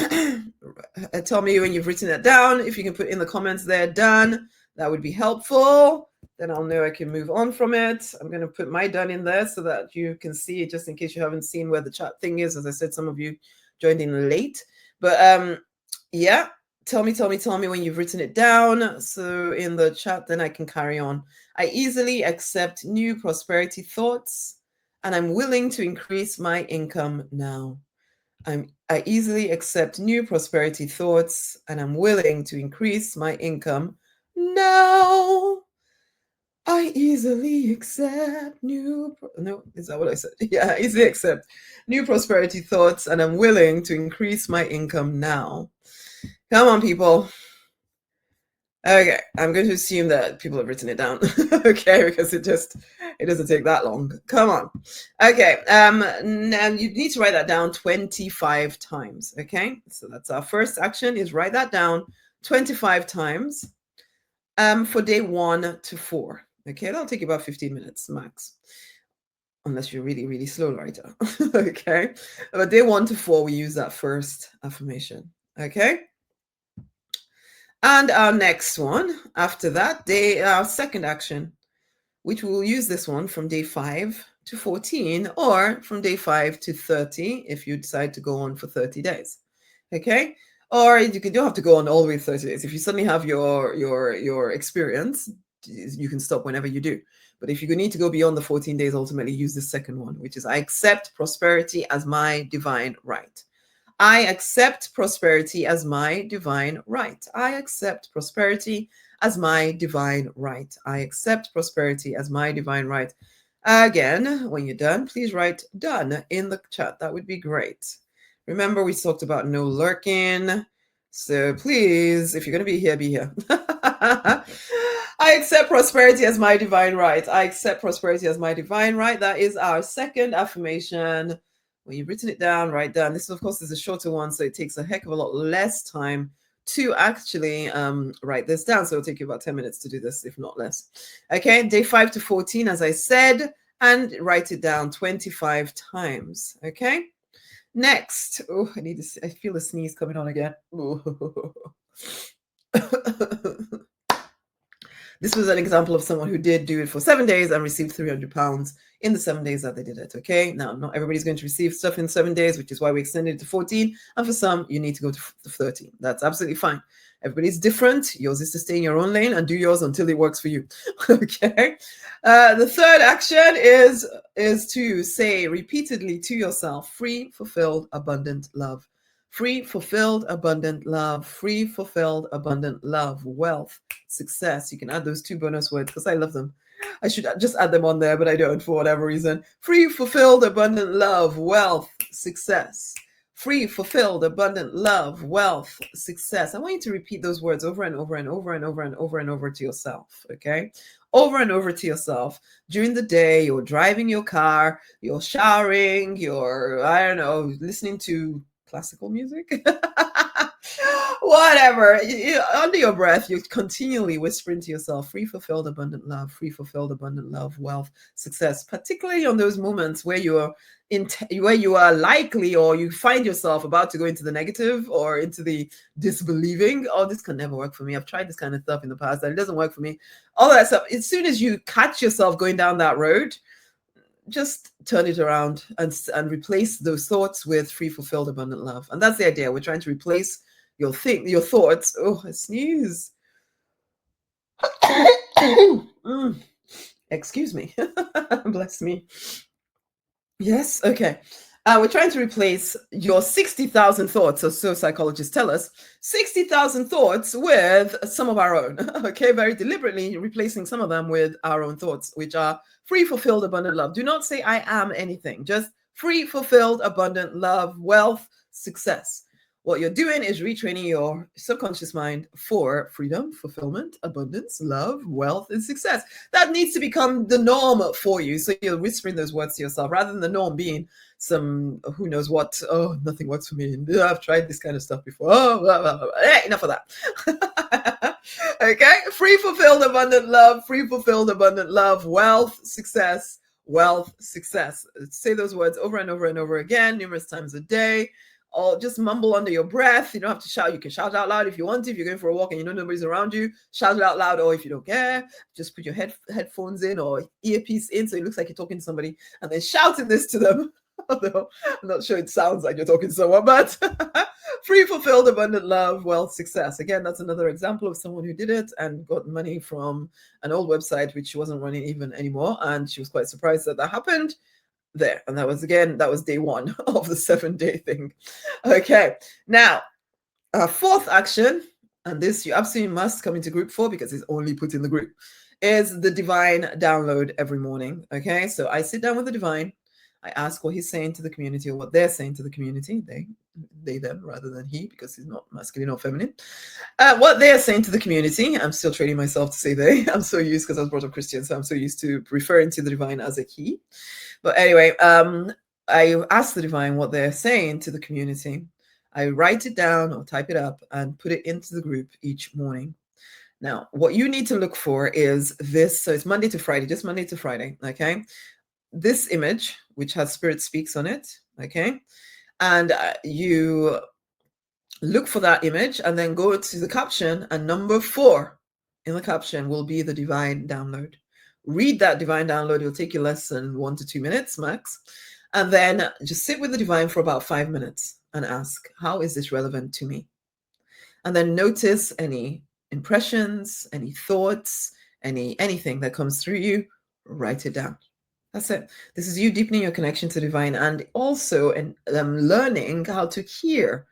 tell me when you've written that down. If you can put in the comments there, done, that would be helpful. Then I'll know I can move on from it. I'm going to put my done in there so that you can see it, just in case you haven't seen where the chat thing is. As I said, some of you joined in late, but yeah. Tell me when you've written it down. So in the chat, then I can carry on. I easily accept new prosperity thoughts, and I'm willing to increase my income now. I easily accept new prosperity thoughts, and I'm willing to increase my income now. I easily accept no, is that what I said? Yeah, easily accept new prosperity thoughts, and I'm willing to increase my income now. Come on, people. Okay, I'm going to assume that people have written it down. Okay, because it doesn't take that long. Come on. Okay, now you need to write that down 25 times. Okay, so that's our first action, is write that down 25 times for day 1 to 4. Okay, that'll take you about 15 minutes max, unless you're really, really slow writer. Okay, but day 1 to 4, we use that first affirmation. Okay. And our next one, after that, our second action, which we'll use this one from day 5 to 14, or from day 5 to 30, if you decide to go on for 30 days. Okay? Or you don't have to go on all the way 30 days. If you suddenly have your experience, you can stop whenever you do. But if you need to go beyond the 14 days, ultimately use the second one, which is I accept prosperity as my divine right. I accept prosperity as my divine right. I accept prosperity as my divine right. I accept prosperity as my divine right. Again, when you're done, please write done in the chat. That would be great. Remember, we talked about no lurking. So please, if you're going to be here, be here. I accept prosperity as my divine right. I accept prosperity as my divine right. That is our second affirmation. When you've written it down, write down. This, of course, is a shorter one, so it takes a heck of a lot less time to actually write this down. So it'll take you about 10 minutes to do this, if not less. Okay, day 5 to 14, as I said, and write it down 25 times. Okay. Next, I feel a sneeze coming on again. This was an example of someone who did do it for 7 days and received £300 in the 7 days that they did it. Okay. Now, not everybody's going to receive stuff in 7 days, which is why we extended it to 14. And for some, you need to go to 13. That's absolutely fine. Everybody's different. Yours is to stay in your own lane and do yours until it works for you. Okay. The third action is to say repeatedly to yourself, free, fulfilled, abundant love. Free, fulfilled, abundant love. Free, fulfilled, abundant love. Wealth, success. You can add those 2 bonus words because I love them. I should just add them on there, but I don't for whatever reason. Free, fulfilled, abundant love. Wealth, success. Free, fulfilled, abundant love, wealth, success. I want you to repeat those words over and over and over and over and over and over to yourself. Okay. Over and over to yourself during the day. You're driving your car, you're showering, you're, I don't know, listening to classical music. Whatever. Under your breath, you're continually whispering to yourself, free, fulfilled, abundant love, free, fulfilled, abundant love, wealth, success, particularly on those moments where you are likely, or you find yourself about to go into the negative or into the disbelieving. Oh, this can never work for me. I've tried this kind of stuff in the past and it doesn't work for me. All that stuff. As soon as you catch yourself going down that road, just turn it around and replace those thoughts with free, fulfilled, abundant love. And that's the idea. We're trying to replace your thoughts. Oh, I sneeze. Excuse me. Bless me. Yes. Okay. We're trying to replace your 60,000 thoughts, or so psychologists tell us, 60,000 thoughts with some of our own. Okay. Very deliberately replacing some of them with our own thoughts, which are free, fulfilled, abundant love. Do not say I am anything. Just free, fulfilled, abundant love, wealth, success. What you're doing is retraining your subconscious mind for freedom, fulfillment, abundance, love, wealth, and success. That needs to become the norm for you. So you're whispering those words to yourself rather than the norm being some who knows what. Oh, nothing works for me. I've tried this kind of stuff before. Oh, blah, blah, blah. Hey, enough of that. Okay. Free, fulfilled, abundant love. Free, fulfilled, abundant love. Wealth, success. Wealth, success. Say those words over and over and over again, numerous times a day. Or just mumble under your breath. You don't have to shout. You can shout out loud if you want to. If you're going for a walk and you know nobody's around you, shout it out loud. Or if you don't care, just put your headphones in or earpiece in so it looks like you're talking to somebody and then shouting this to them. Although I'm not sure it sounds like you're talking to someone, but free, fulfilled, abundant love, wealth, success. Again, that's another example of someone who did it and got money from an old website, which she wasn't running even anymore. And she was quite surprised that that happened there. And that was, again, that was day one of the 7-day thing. Okay. Now, fourth action, and this you absolutely must come into group 4 because it's only put in the group, is the divine download every morning. Okay. So I sit down with the divine. I ask what he's saying to the community or what they're saying to the community. They, them, rather than he, because he's not masculine or feminine. What they are saying to the community. I'm still training myself to say they. I'm so used, because I was brought up Christian, so I'm so used to referring to the divine as a he. But anyway, I ask the divine what they're saying to the community. I write it down or type it up and put it into the group each morning. Now, what you need to look for is this. So it's Monday to Friday, just Monday to Friday. Okay. This image, which has Spirit Speaks on it. Okay. And you look for that image and then go to the caption, and number 4 in the caption will be the divine download. Read that divine download. It'll take you less than 1 to 2 minutes max. And then just sit with the divine for about 5 minutes and ask, how is this relevant to me? And then notice any impressions, any thoughts, anything that comes through you. Write it down. That's it. This is you deepening your connection to divine, and also learning how to hear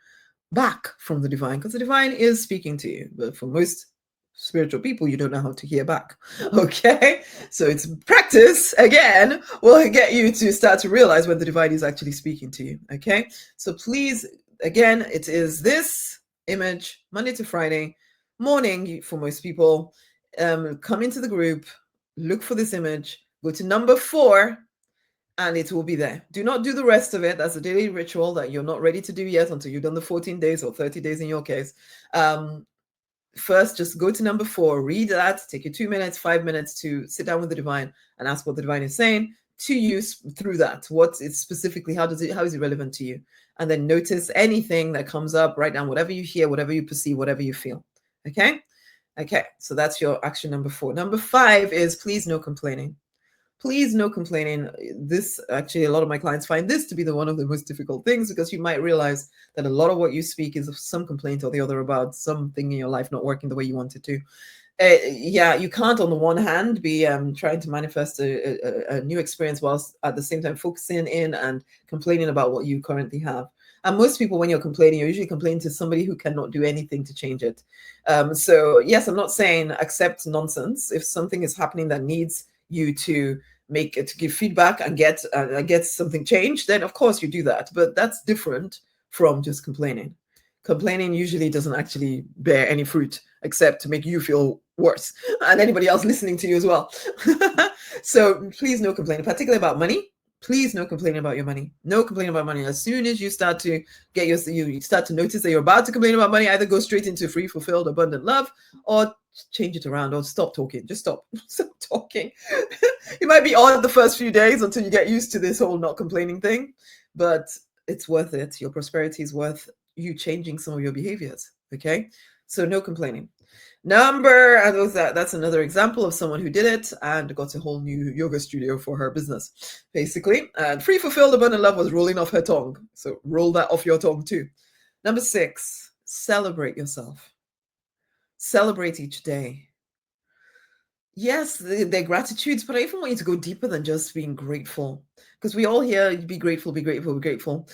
back from the divine, because the divine is speaking to you. But for most spiritual people, you don't know how to hear back. Okay, so it's practice again will get you to start to realize when the divine is actually speaking to you. Okay, so please, again, it is this image Monday to Friday morning for most people. Come into the group, look for this image, go to number 4, and it will be there. Do not do the rest of it. That's a daily ritual that you're not ready to do yet until you've done the 14 days or 30 days in your case. First, just go to number 4, read that, take you 2 minutes, 5 minutes to sit down with the divine and ask what the divine is saying to you through that. What is specifically, how is it relevant to you? And then notice anything that comes up, write down whatever you hear, whatever you perceive, whatever you feel. Okay. So that's your action number 4. Number 5 is please no complaining. Please no complaining. This actually, a lot of my clients find this to be one of the most difficult things, because you might realize that a lot of what you speak is some complaint or the other about something in your life not working the way you want it to. Yeah, you can't on the one hand be trying to manifest a new experience whilst at the same time focusing in and complaining about what you currently have. And most people, when you're complaining, you're usually complaining to somebody who cannot do anything to change it. So yes, I'm not saying accept nonsense. If something is happening that needs you to make it, to give feedback and get something changed, then of course you do that. But that's different from just complaining. Complaining usually doesn't actually bear any fruit except to make you feel worse and anybody else listening to you as well. So please no complaining, particularly about money. Please no complaining about your money. No complaining about money. As soon as you start to get you start to notice that you're about to complain about money, either go straight into free, fulfilled, abundant love, or change it around, or stop talking. Just stop talking. It might be odd the first few days until you get used to this whole not complaining thing, but it's worth it. Your prosperity is worth you changing some of your behaviors. Okay, so no complaining. That's another example of someone who did it and got a whole new yoga studio for her business, basically. And free, fulfilled, abundant love was rolling off her tongue. So roll that off your tongue too. Number 6, celebrate yourself. Celebrate each day. Yes, they're gratitudes, but I even want you to go deeper than just being grateful, because we all hear be grateful, be grateful, be grateful.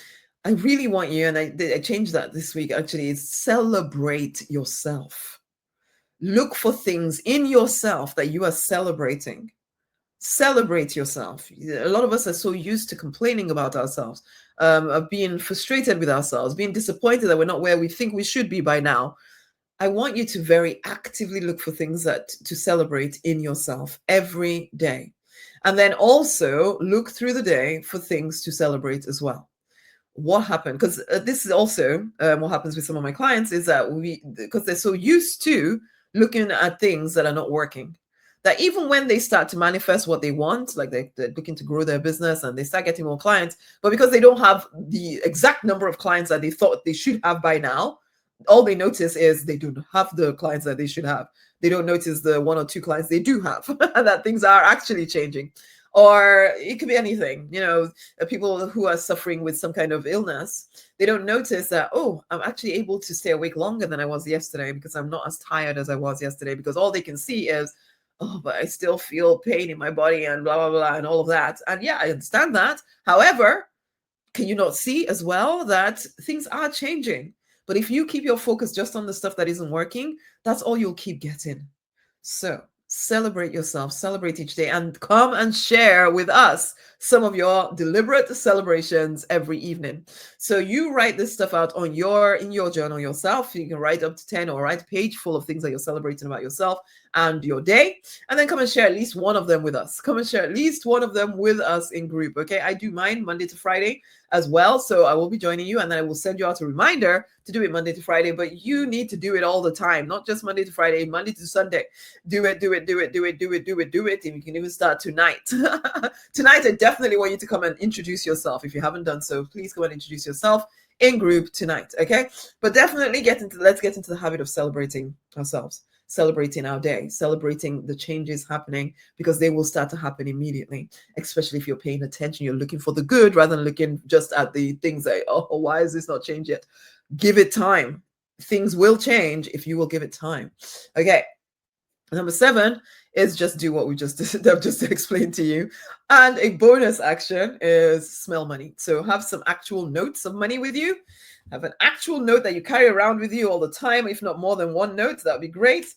I really want you, and I changed that this week actually, is celebrate yourself. Look for things in yourself that you are celebrating. Celebrate yourself. A lot of us are so used to complaining about ourselves, of being frustrated with ourselves, being disappointed that we're not where we think we should be by now. I want you to very actively look for things to celebrate in yourself every day. And then also look through the day for things to celebrate as well. What happened? Because this is also what happens with some of my clients, is that because they're so used to looking at things that are not working, that even when they start to manifest what they want, like they're looking to grow their business and they start getting more clients, but because they don't have the exact number of clients that they thought they should have by now, all they notice is they don't have the clients that they should have. They don't notice the 1 or 2 clients they do have, and that things are actually changing. or it could be anything. People who are suffering with some kind of illness, they don't notice that, oh, I'm actually able to stay awake longer than I was yesterday because I'm not as tired as I was yesterday, because all they can see is, oh, but I still feel pain in my body and blah, blah, blah, and all of that. And yeah, I understand that. However, can you not see as well that things are changing? But if you keep your focus just on the stuff that isn't working, that's all you'll keep getting. So celebrate yourself, celebrate each day, and come and share with us some of your deliberate celebrations every evening. So you write this stuff out in your journal yourself. You can write up to 10 or write a page full of things that you're celebrating about yourself and your day, and then come and share at least one of them with us. Come and share at least one of them with us in group. Okay, I do mine Monday to Friday as well, so I will be joining you, and then I will send you out a reminder to do it Monday to Friday. But you need to do it all the time, not just Monday to Friday, Monday to Sunday. Do it. And you can even start tonight. Tonight, I definitely want you to come and introduce yourself. If you haven't done so, please come and introduce yourself in group tonight. Okay, but definitely let's get into the habit of celebrating ourselves, celebrating our day, celebrating the changes happening, because they will start to happen immediately, especially if you're paying attention, you're looking for the good rather than looking just at the things like, oh, why is this not changed yet? Give it time. Things will change if you will give it time. Okay. Number 7 is just do what we just explained to you. And a bonus action is smell money. So have some actual notes of money with you. Have an actual note that you carry around with you all the time, if not more than one note. That would be great.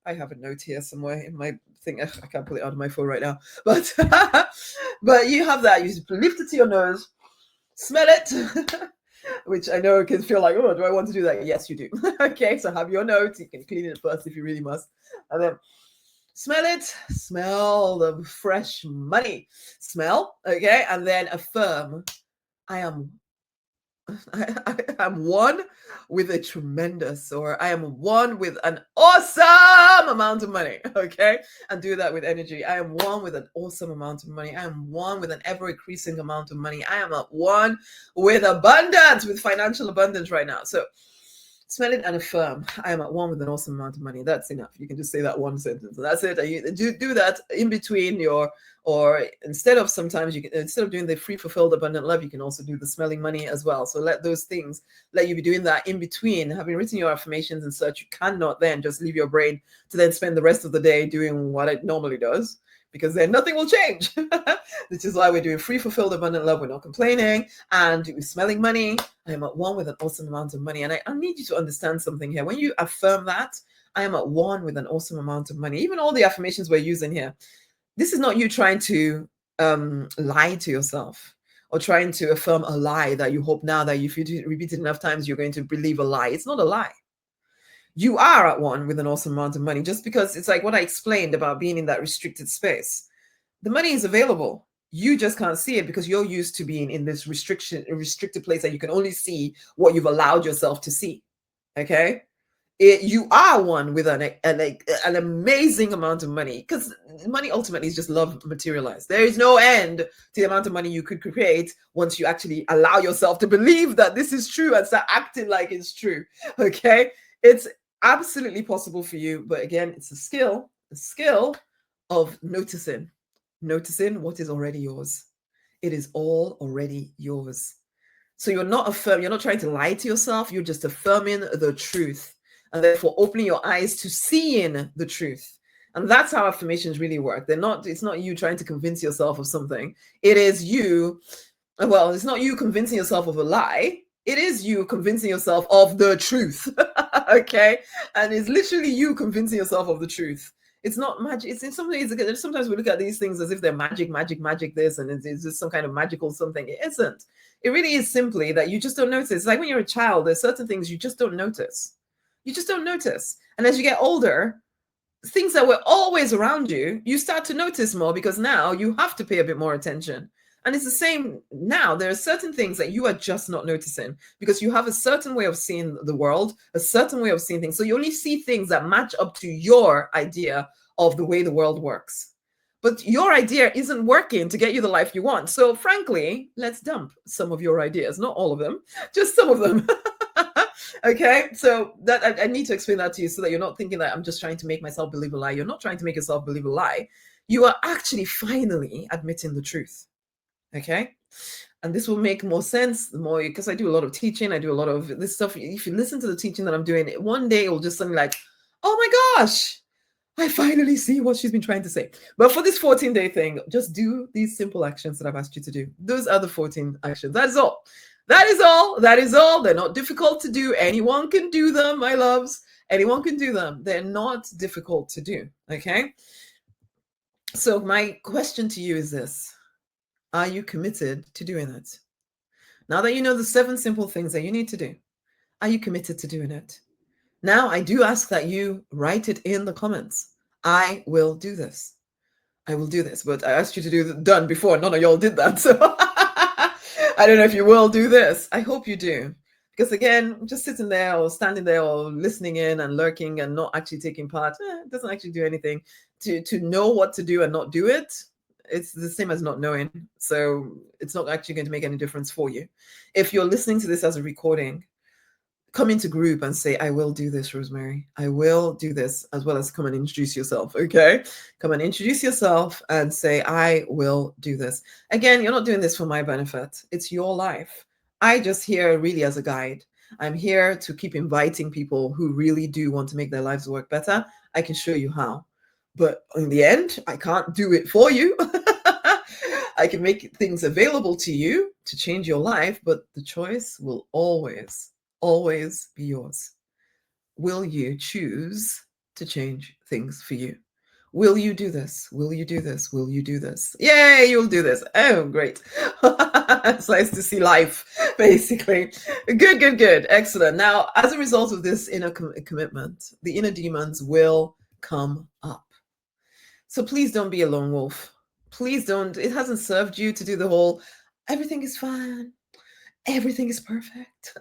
I have a note here somewhere in my thing. I can't pull it out of my phone right now. But but you have that. You lift it to your nose, smell it, which I know can feel like, oh, do I want to do that? Yes, you do. Okay, so have your notes. You can clean it first if you really must. And then smell it, smell the fresh money. Smell, okay? And then affirm, I am one with a tremendous, or I am one with an awesome amount of money, okay? And do that with energy. I am one with an awesome amount of money. I am one with an ever-increasing amount of money. I am at one with abundance, with financial abundance right now. So smell it and affirm, I am at one with an awesome amount of money. That's enough. You can just say that one sentence. That's it. And you do that in between or instead of doing the free, fulfilled, abundant love, you can also do the smelling money as well. So let you be doing that in between. Having written your affirmations and such, you cannot then just leave your brain to then spend the rest of the day doing what it normally does, because then nothing will change. This is why we're doing free, fulfilled, abundant love. We're not complaining, and we're smelling money. I am at one with an awesome amount of money. And I need you to understand something here. When you affirm that, I am at one with an awesome amount of money, even all the affirmations we're using here, this is not you trying to lie to yourself or trying to affirm a lie that you hope now that if you repeat it enough times, you're going to believe a lie. It's not a lie. You are at one with an awesome amount of money, just because it's like what I explained about being in that restricted space. The money is available. You just can't see it because you're used to being in this restricted place that you can only see what you've allowed yourself to see. Okay? You are one with an amazing amount of money, because money ultimately is just love materialized. There is no end to the amount of money you could create once you actually allow yourself to believe that this is true and start acting like it's true. Okay? It's absolutely possible for you, but again, it's a skill of noticing what is already yours. It is all already yours. So you're not trying to lie to yourself, you're just affirming the truth, and therefore opening your eyes to seeing the truth. And that's how affirmations really work. It's not you trying to convince yourself of something. It is you, well, it's not you convincing yourself of a lie. It is you convincing yourself of the truth. Okay? And it's literally you convincing yourself of the truth. It's not magic. It's in some ways, sometimes we look at these things as if they're magic this, and it's just some kind of magical something. It isn't. It really is simply that you just don't notice. It's like when you're a child, there's certain things you just don't notice. You just don't notice. And as you get older, things that were always around you, you start to notice more, because now you have to pay a bit more attention. And it's the same now. There are certain things that you are just not noticing because you have a certain way of seeing the world, a certain way of seeing things. So you only see things that match up to your idea of the way the world works. But your idea isn't working to get you the life you want. So frankly, let's dump some of your ideas, not all of them, just some of them. Okay, so that I need to explain that to you so that you're not thinking that I'm just trying to make myself believe a lie. You're not trying to make yourself believe a lie. you are actually finally admitting the truth. Okay. And this will make more sense the more, because I do a lot of teaching, I do a lot of this stuff. If you listen to the teaching that I'm doing, one day it will just suddenly like, oh my gosh, I finally see what she's been trying to say. But for this 14-day thing, just do these simple actions that I've asked you to do. Those are the 14 actions. That is all. That is all. That is all. They're not difficult to do. Anyone can do them, my loves. Anyone can do them. They're not difficult to do. Okay. So my question to you is this: are you committed to doing it? Now that you know the 7 simple things that you need to do, are you committed to doing it? Now, I do ask that you write it in the comments. I will do this. I will do this. But I asked you to do done before. None of y'all did that. So I don't know if you will do this. I hope you do. Because again, just sitting there or standing there or listening in and lurking and not actually taking part, it doesn't actually do anything. To know what to do and not do it, it's the same as not knowing. So it's not actually going to make any difference for you. If you're listening to this as a recording, come into group and say, I will do this, Rosemary. I will do this, as well as come and introduce yourself. Okay. Come and introduce yourself and say, I will do this. Again, you're not doing this for my benefit. It's your life. I just here really as a guide. I'm here to keep inviting people who really do want to make their lives work better. I can show you how. But in the end, I can't do it for you. I can make things available to you to change your life, but the choice will always be yours. Will you choose to change things for you? Will you do this? Will you do this? Will you do this? Yay, you'll do this. Oh, great. It's nice to see life, basically. Good. Excellent. Now, as a result of this inner commitment, the inner demons will come up. So please don't be a lone wolf. Please don't. It hasn't served you to do the whole, everything is fine, everything is perfect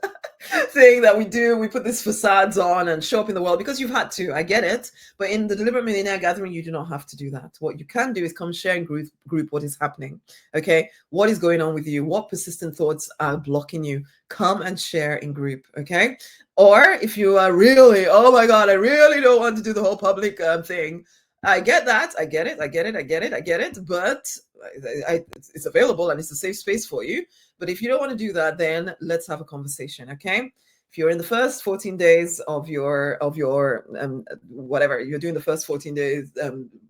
thing that we do. We put these facades on and show up in the world because you've had to. I get it. But in the Deliberate Millionaire Gathering, you do not have to do that. What you can do is come share in group what is happening. Okay. What is going on with you? What persistent thoughts are blocking you? Come and share in group. Okay. Or if you are really, oh my God, I really don't want to do the whole public thing. I get that. I get it. But it's available and it's a safe space for you. But if you don't want to do that, then let's have a conversation, okay? If you're in the first 14 days of your whatever, you're doing the first 14 days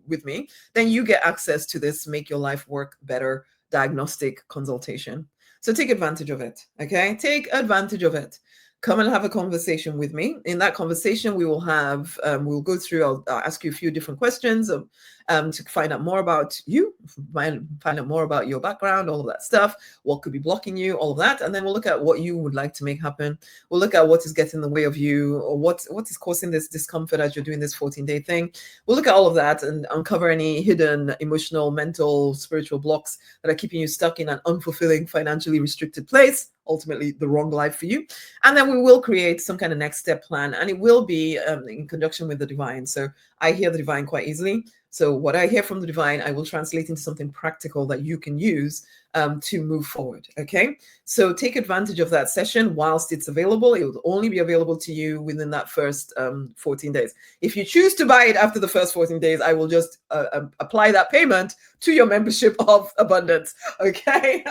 with me, then you get access to this Make Your Life Work Better diagnostic consultation. So take advantage of it, okay? Take advantage of it. Come and have a conversation with me. In that conversation, we will have, we'll go through, I'll ask you a few different questions to find out more about you, find out more about your background, all of that stuff, what could be blocking you, all of that. And then we'll look at what you would like to make happen. We'll look at what is getting in the way of you, or what is causing this discomfort as you're doing this 14-day thing. We'll look at all of that and uncover any hidden emotional, mental, spiritual blocks that are keeping you stuck in an unfulfilling, financially restricted place, ultimately the wrong life for you. And then we will create some kind of next step plan, and it will be in conjunction with the divine. So I hear the divine quite easily. So what I hear from the divine, I will translate into something practical that you can use to move forward. Okay. So take advantage of that session whilst it's available. It will only be available to you within that first 14 days. If you choose to buy it after the first 14 days, I will just apply that payment to your membership of Abundance. Okay.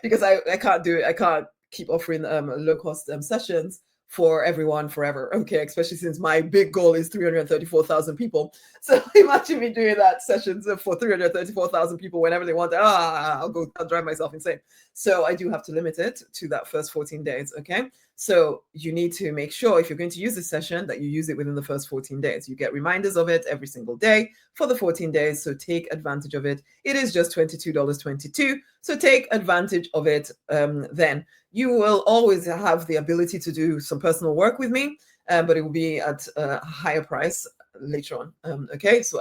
Because I can't do it. I can't keep offering low cost sessions for everyone forever. Okay. Especially since my big goal is 334,000 people. So imagine me doing that sessions for 334,000 people whenever they want. I'll drive myself insane. So I do have to limit it to that first 14 days. Okay. So you need to make sure if you're going to use this session that you use it within the first 14 days. You get reminders of it every single day for the 14 days. So take advantage of it. It is just $22.22. So take advantage of it then. You will always have the ability to do some personal work with me, but it will be at a higher price later on. Okay, so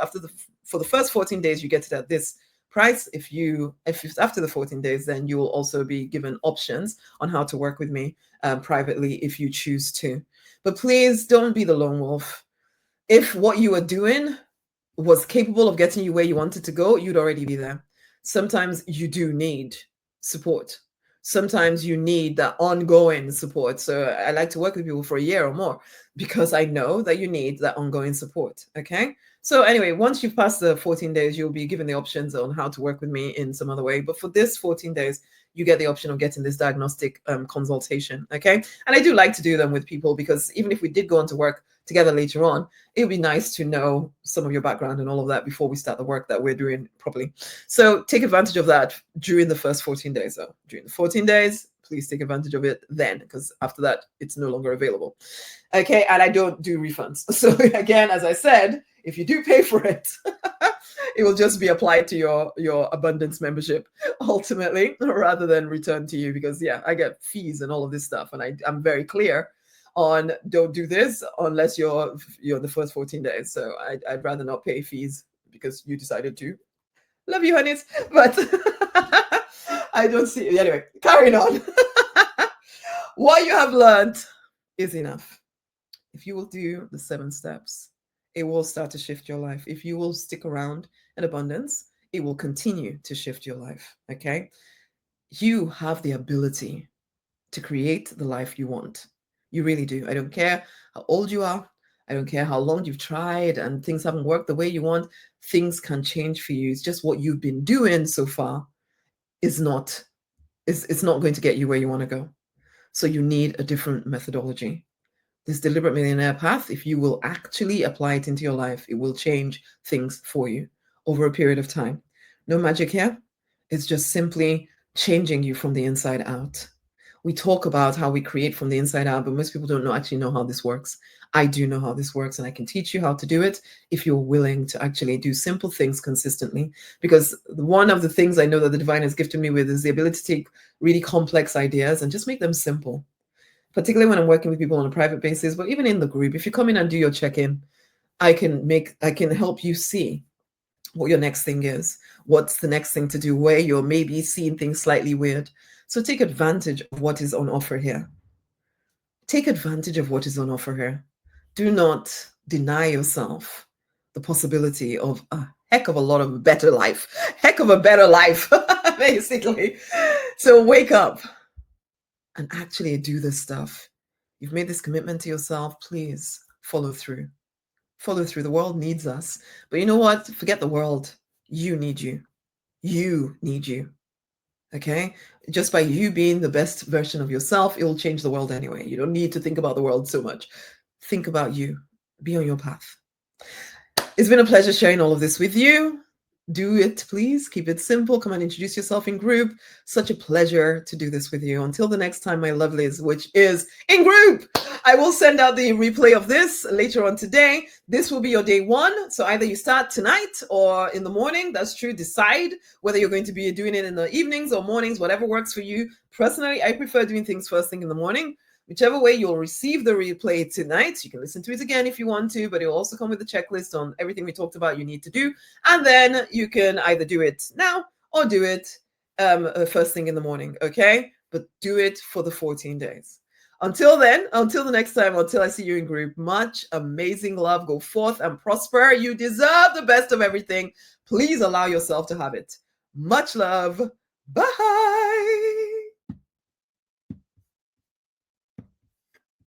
for the first 14 days, you get it at this price. If it's after the 14 days, then you will also be given options on how to work with me privately if you choose to. But please don't be the lone wolf. If what you are doing was capable of getting you where you wanted to go, you'd already be there. Sometimes you do need support. Sometimes you need that ongoing support. So I like to work with people for a year or more because I know that you need that ongoing support. Okay. So anyway, once you've passed the 14 days, you'll be given the options on how to work with me in some other way. But for this 14 days, you get the option of getting this diagnostic consultation. Okay. And I do like to do them with people because even if we did go on to work together later on, it would be nice to know some of your background and all of that before we start the work that we're doing properly. So take advantage of that during the first 14 days. So during the 14 days, please take advantage of it then, because after that, it's no longer available. Okay. And I don't do refunds. So again, as I said, if you do pay for it, it will just be applied to your abundance membership ultimately, rather than returned to you, because yeah, I get fees and all of this stuff, and I'm very clear on don't do this unless you're the first 14 days. So I'd rather not pay fees because you decided to. Love you, honeys, but I don't see. Anyway, carrying on. What you have learned is enough. If you will do the 7 steps, it will start to shift your life. If you will stick around in abundance, it will continue to shift your life. Okay. You have the ability to create the life you want. You really do. I don't care how old you are. I don't care how long you've tried and things haven't worked the way you want. Things can change for you. It's just what you've been doing so far is not, it's not going to get you where you want to go. So you need a different methodology. This Deliberate Millionaire Path, if you will actually apply it into your life, it will change things for you over a period of time. No magic here. It's just simply changing you from the inside out. We talk about how we create from the inside out, but most people don't actually know how this works. I do know how this works, and I can teach you how to do it if you're willing to actually do simple things consistently. Because one of the things I know that the divine has gifted me with is the ability to take really complex ideas and just make them simple. Particularly when I'm working with people on a private basis, but even in the group, if you come in and do your check-in, I can help you see what your next thing is, what's the next thing to do, where you're maybe seeing things slightly weird. So take advantage of what is on offer here. Take advantage of what is on offer here. Do not deny yourself the possibility of a heck of a lot of better life, basically. So wake up and actually do this stuff. You've made this commitment to yourself. Please follow through. Follow through. The world needs us. But you know what? Forget the world. You need you. You need you. Okay? Just by you being the best version of yourself, it will change the world anyway. You don't need to think about the world so much. Think about you. Be on your path. It's been a pleasure sharing all of this with you. Do it, please. Keep it simple. Come and introduce yourself in group. Such a pleasure to do this with you. Until the next time, my lovelies, which is in group. I will send out the replay of this later on today. This will be your day 1. So either you start tonight or in the morning. That's true. Decide whether you're going to be doing it in the evenings or mornings, whatever works for you. Personally, I prefer doing things first thing in the morning. Whichever way, you'll receive the replay tonight. You can listen to it again if you want to, but it will also come with a checklist on everything we talked about you need to do. And then you can either do it now or do it first thing in the morning, okay? But do it for the 14 days. Until then, until the next time, until I see you in group, much amazing love. Go forth and prosper. You deserve the best of everything. Please allow yourself to have it. Much love. Bye.